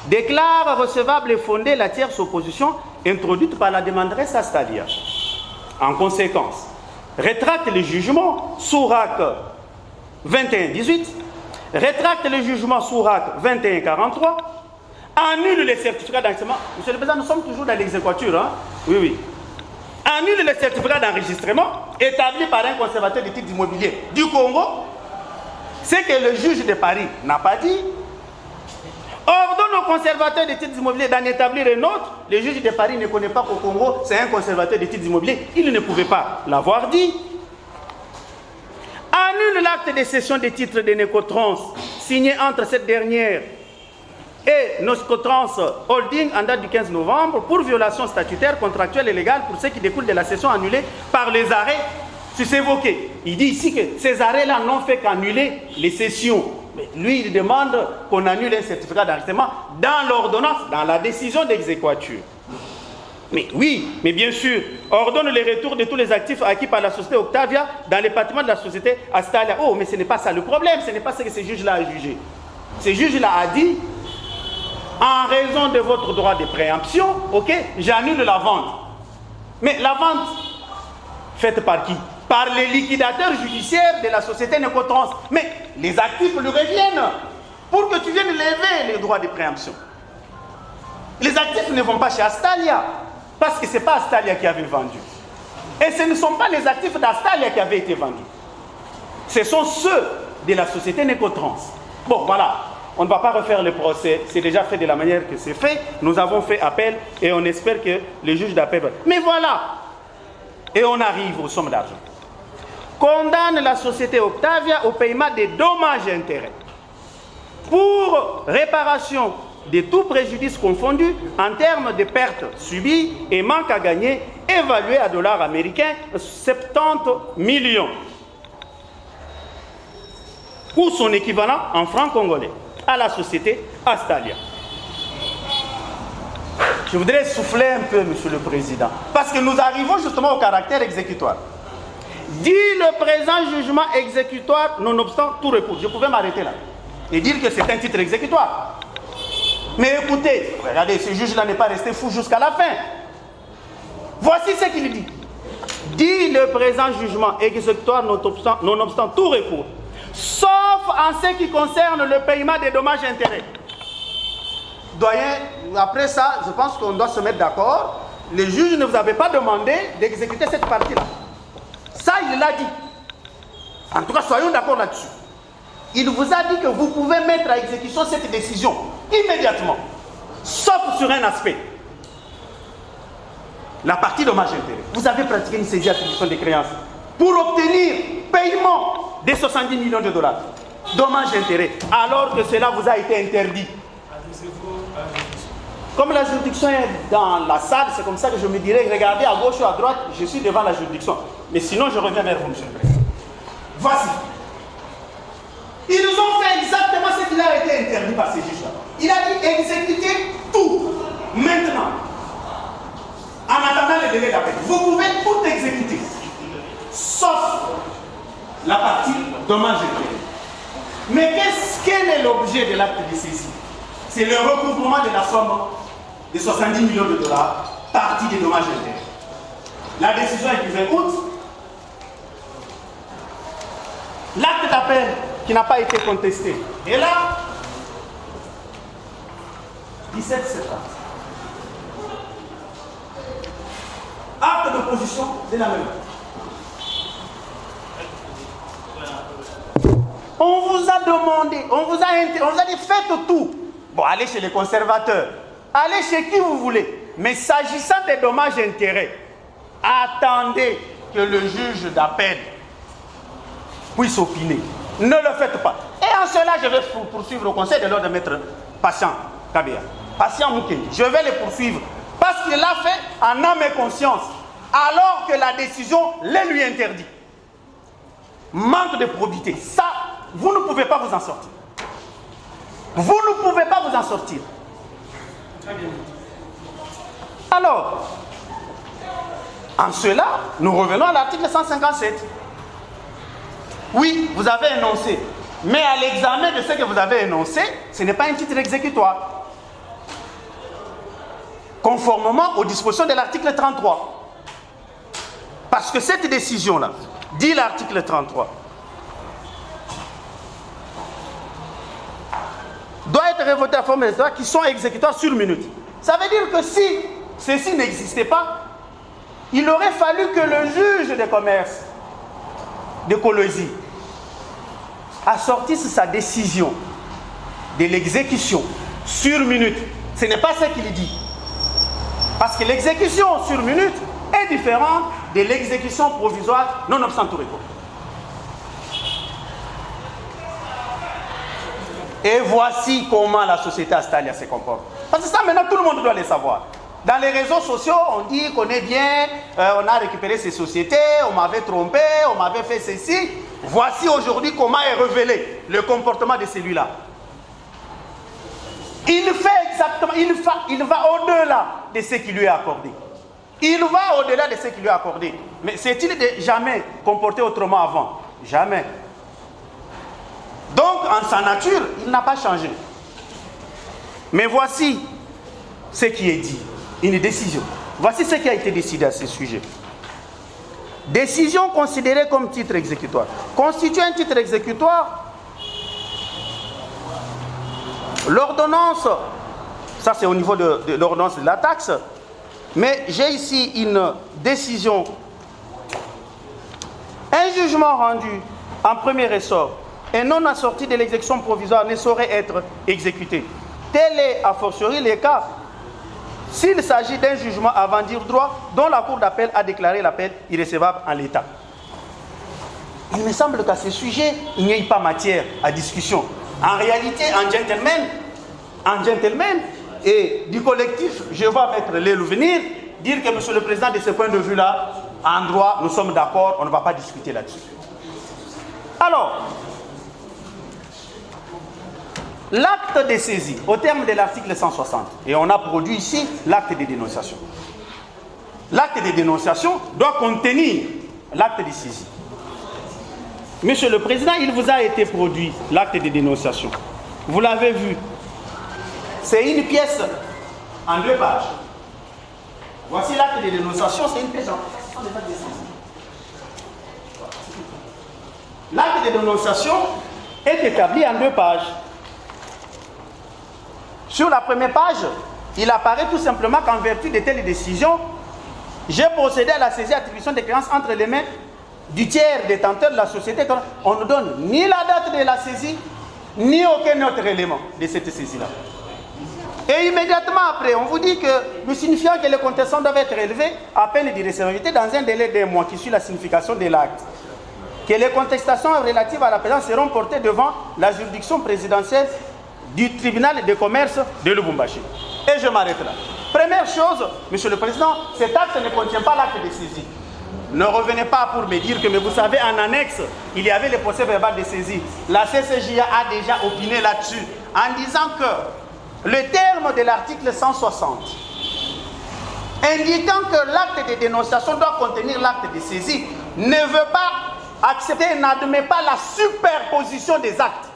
déclarent recevable et fondée la tierce opposition introduite par la demanderesse Astalia. En conséquence, rétracte le jugement sous RAC 21-18, rétracte le jugement sous RAC 21-43, annule les certificats d'enregistrement. Monsieur le Président, nous sommes toujours dans l'exéquature, hein? Oui, oui. Annule les certificats d'enregistrement établis par un conservateur des titres immobiliers du Congo, ce que le juge de Paris n'a pas dit. Ordonne au conservateur des titres immobiliers d'en établir un autre. Le juge de Paris ne connaît pas qu'au Congo, c'est un conservateur des titres immobiliers. Il ne pouvait pas l'avoir dit. Annule l'acte de cession des titres de Necotrans signé entre cette dernière et Noscotrans Holding en date du 15 novembre pour violation statutaire, contractuelle et légale pour ce qui découle de la cession annulée par les arrêts évoqués. Il dit ici que ces arrêts-là n'ont fait qu'annuler les cessions. Mais lui, il demande qu'on annule un certificat d'enregistrement dans l'ordonnance, dans la décision d'exéquature. Mais oui, mais bien sûr, ordonne le retour de tous les actifs acquis par la société Octavia dans les bâtiments de la société Astalia. Oh, mais ce n'est pas ça le problème, ce n'est pas ce que ce juge-là a jugé. Ce juge-là a dit en raison de votre droit de préemption, ok, j'annule la vente. Mais la vente, faite par qui? Par les liquidateurs judiciaires de la société Necotrans. Mais les actifs lui reviennent pour que tu viennes lever les droits de préemption. Les actifs ne vont pas chez Astalia, parce que ce n'est pas Astalia qui avait vendu. Et ce ne sont pas les actifs d'Astalia qui avaient été vendus. Ce sont ceux de la société Necotrans. Bon, voilà. On ne va pas refaire le procès. C'est déjà fait de la manière que c'est fait. Nous avons fait appel et on espère que les juges d'appel... Mais voilà. Et on arrive aux sommes d'argent. Condamne la société Octavia au paiement des dommages et intérêts pour réparation de tout préjudice confondu en termes de pertes subies et manque à gagner évalué à dollars américains 70 millions ou son équivalent en francs congolais à la société Astalia. Je voudrais souffler un peu, Monsieur le Président, parce que nous arrivons justement au caractère exécutoire. Dit le présent jugement exécutoire, nonobstant tout recours. Je pouvais m'arrêter là et dire que c'est un titre exécutoire. Mais écoutez, regardez, ce juge-là n'est pas resté fou jusqu'à la fin. Voici ce qu'il dit. Dit le présent jugement exécutoire, nonobstant tout recours, sauf en ce qui concerne le paiement des dommages et intérêts. Doyen, après ça, je pense qu'on doit se mettre d'accord. Le juge ne vous avait pas demandé d'exécuter cette partie-là. Ça, il l'a dit. En tout cas, soyons d'accord là-dessus. Il vous a dit que vous pouvez mettre à exécution cette décision immédiatement, sauf sur un aspect. La partie dommages-intérêts. Vous avez pratiqué une saisie attribution des créances pour obtenir paiement de 70 millions de dollars. Dommages-intérêts, alors que cela vous a été interdit. Comme la juridiction est dans la salle, c'est comme ça que je me dirais, regardez à gauche ou à droite, je suis devant la juridiction. Mais sinon, je reviens vers vous, Monsieur le Président. Voici. Ils ont fait exactement ce qui a été interdit par ces juges-là. Il a dit exécuter tout, maintenant, en attendant le délai d'appel. Vous pouvez tout exécuter, sauf la partie dommages-intérêts. Mais quel est l'objet de l'acte de saisie? C'est le recouvrement de la somme de 70 millions de dollars, partie des dommages-intérêts. La décision est du 20 août. L'acte d'appel qui n'a pas été contesté. Et là, 17 septembre. Acte d'opposition de la même. On vous a demandé, on vous a dit faites tout. Bon, allez chez les conservateurs, allez chez qui vous voulez. Mais s'agissant des dommages et intérêts, attendez que le juge d'appel puisse opiner. Ne le faites pas. Et en cela, je vais poursuivre au conseil de l'ordre de maître Patient Kabea. Patient Moukeni. Je vais le poursuivre parce qu'il l'a fait en âme et conscience, alors que la décision les lui interdit. Manque de probité. Ça, vous ne pouvez pas vous en sortir. Vous ne pouvez pas vous en sortir. Alors, en cela, nous revenons à l'article 157. Oui, vous avez énoncé. Mais à l'examen de ce que vous avez énoncé, ce n'est pas un titre exécutoire. Conformément aux dispositions de l'article 33. Parce que cette décision-là, dit l'article 33, doit être révotée à forme de droits qui sont exécutoires sur minute. Ça veut dire que si ceci n'existait pas, il aurait fallu que le juge de commerce de Colosie assortisse sa décision de l'exécution sur minute. Ce n'est pas ce qu'il dit. Parce que l'exécution sur minute est différente de l'exécution provisoire nonobstant tout recours. Et voici comment la société Astalia se comporte. Parce que ça, maintenant, tout le monde doit le savoir. Dans les réseaux sociaux, on dit qu'on est bien, on a récupéré ces sociétés, on m'avait trompé, on m'avait fait ceci. Voici aujourd'hui comment est révélé le comportement de celui-là. Il fait exactement, il va au-delà de ce qui lui est accordé. Il va au-delà de ce qui lui est accordé. Mais s'est-il jamais comporté autrement avant? Jamais. Donc, en sa nature, il n'a pas changé. Mais voici ce qui est dit, une décision. Voici ce qui a été décidé à ce sujet. Décision considérée comme titre exécutoire. Constitue un titre exécutoire. L'ordonnance, ça c'est au niveau de l'ordonnance de la taxe, mais j'ai ici une décision. Un jugement rendu en premier ressort et non assorti de l'exécution provisoire ne saurait être exécuté. Tel est a fortiori le cas s'il s'agit d'un jugement avant dire droit dont la Cour d'appel a déclaré l'appel irrecevable en l'état. Il me semble qu'à ce sujet, il n'y a pas matière à discussion. En réalité, en gentleman et du collectif, je vais mettre les venir, dire que Monsieur le Président, de ce point de vue-là, en droit, nous sommes d'accord, on ne va pas discuter là-dessus. Alors, l'acte de saisie, au terme de l'article 160, et on a produit ici l'acte de dénonciation. L'acte de dénonciation doit contenir l'acte de saisie. Monsieur le Président, il vous a été produit l'acte de dénonciation. Vous l'avez vu. C'est une pièce en 2 pages. Voici l'acte de dénonciation, c'est une pièce en 2 pages. L'acte de dénonciation est établi en 2 pages. Sur la première page, il apparaît tout simplement qu'en vertu de telles décisions, j'ai procédé à la saisie et attribution des créances entre les mains du tiers détenteur de la société. On ne donne ni la date de la saisie, ni aucun autre élément de cette saisie-là. Et immédiatement après, on vous dit que nous signifiant que les contestations doivent être élevées à peine d'irrécevabilité dans un délai d'1 mois qui suit la signification de l'acte. Que les contestations relatives à la présence seront portées devant la juridiction présidentielle du tribunal de commerce de Lubumbashi. Et je m'arrête là. Première chose, Monsieur le Président, cet acte ne contient pas l'acte de saisie. Ne revenez pas pour me dire que, mais vous savez, en annexe, il y avait le procès verbal de saisie. La CCJA a déjà opiné là-dessus, en disant que le terme de l'article 160, indiquant que l'acte de dénonciation doit contenir l'acte de saisie, ne veut pas accepter, n'admet pas la superposition des actes.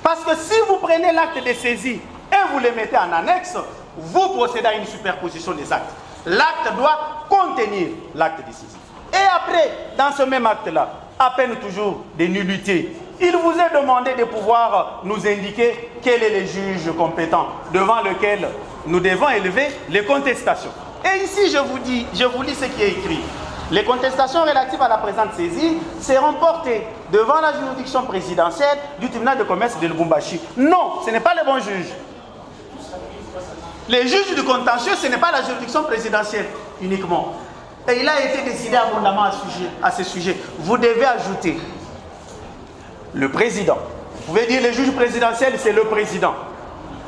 Parce que si vous prenez l'acte de saisie et vous le mettez en annexe, vous procédez à une superposition des actes. L'acte doit contenir l'acte de saisie. Et après, dans ce même acte-là, à peine toujours de nullité, il vous est demandé de pouvoir nous indiquer quel est le juge compétent devant lequel nous devons élever les contestations. Et ici, je vous lis ce qui est écrit. Les contestations relatives à la présente saisie seront portées devant la juridiction présidentielle du tribunal de commerce de Lubumbashi. Non, ce n'est pas le bon juge. Les juges du contentieux, ce n'est pas la juridiction présidentielle uniquement. Et il a été décidé abondamment à ce sujet. Vous devez ajouter le président. Vous pouvez dire le juge présidentiel, c'est le président.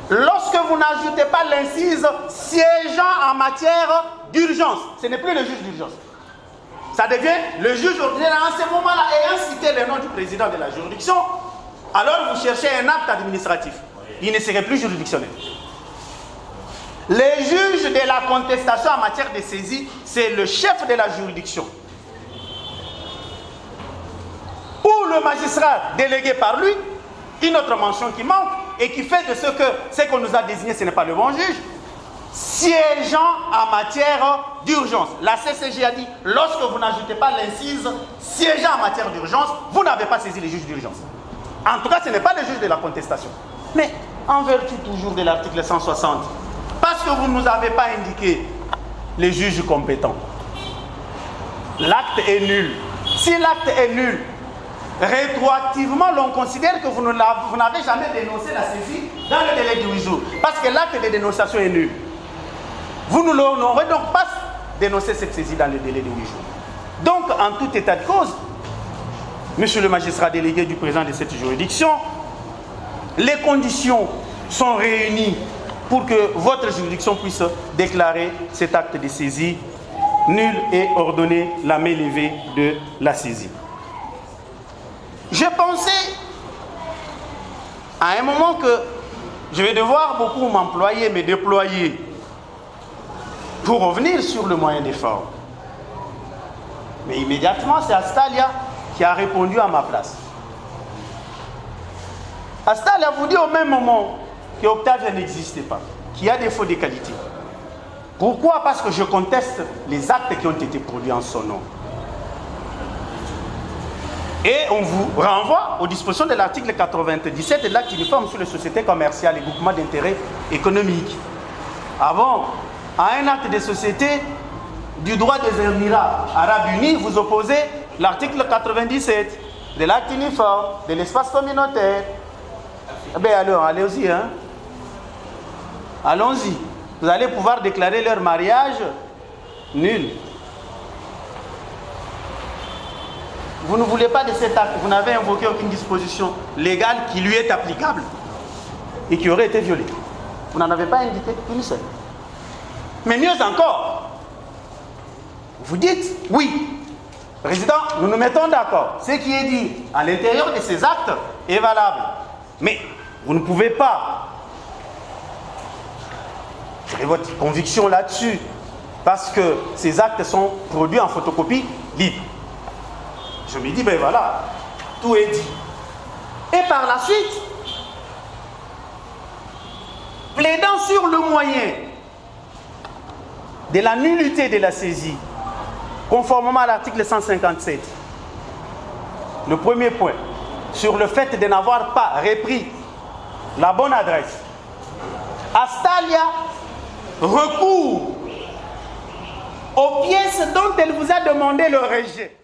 Lorsque vous n'ajoutez pas l'incise siégeant en matière d'urgence, ce n'est plus le juge d'urgence. Ça devient le juge ordinaire. En ce moment-là, ayant cité le nom du président de la juridiction, alors vous cherchez un acte administratif. Il ne serait plus juridictionnel. Les juges de la contestation en matière de saisie, c'est le chef de la juridiction. Ou le magistrat délégué par lui, une autre mention qui manque et qui fait de ce qu'on nous a désigné, ce n'est pas le bon juge, siégeant en matière d'urgence. La CCJ a dit, lorsque vous n'ajoutez pas l'incise siégeant en matière d'urgence, vous n'avez pas saisi les juges d'urgence. En tout cas, ce n'est pas le juge de la contestation. Mais en vertu toujours de l'article 160, parce que vous ne nous avez pas indiqué les juges compétents, l'acte est nul. Si l'acte est nul, rétroactivement, l'on considère que vous n'avez jamais dénoncé la saisie dans le délai de 8 jours. Parce que l'acte de dénonciation est nul. Vous n'aurez donc pas dénoncé cette saisie dans le délai de 8 jours. Donc, en tout état de cause, Monsieur le magistrat délégué du président de cette juridiction, les conditions sont réunies pour que votre juridiction puisse déclarer cet acte de saisie nul et ordonner la main levée de la saisie. Je pensais à un moment que je vais devoir beaucoup m'employer, me déployer pour revenir sur le moyen d'effort. Mais immédiatement, c'est Astalia qui a répondu à ma place. Astalia vous dit au même moment que Octavia n'existe pas, qu'il y a des défauts de qualité. Pourquoi? Parce que je conteste les actes qui ont été produits en son nom. Et on vous renvoie aux dispositions de l'article 97 de l'acte uniforme sur les sociétés commerciales et groupements d'intérêt économique. Avant, à un acte de société du droit des Émirats Arabes Unis, vous opposez l'article 97 de l'acte uniforme de l'espace communautaire. Eh bien alors, allez-y, hein. Allons-y. Vous allez pouvoir déclarer leur mariage nul. Vous ne voulez pas de cet acte, vous n'avez invoqué aucune disposition légale qui lui est applicable et qui aurait été violée. Vous n'en avez pas indiqué une seule. Mais mieux encore, vous dites, oui, président, nous nous mettons d'accord. Ce qui est dit à l'intérieur de ces actes est valable. Mais vous ne pouvez pas tirer votre conviction là-dessus parce que ces actes sont produits en photocopie libre. Je me dis, ben voilà, tout est dit. Et par la suite, plaidant sur le moyen de la nullité de la saisie, conformément à l'article 157, le premier point, sur le fait de n'avoir pas repris la bonne adresse, Astalia recourt aux pièces dont elle vous a demandé le rejet.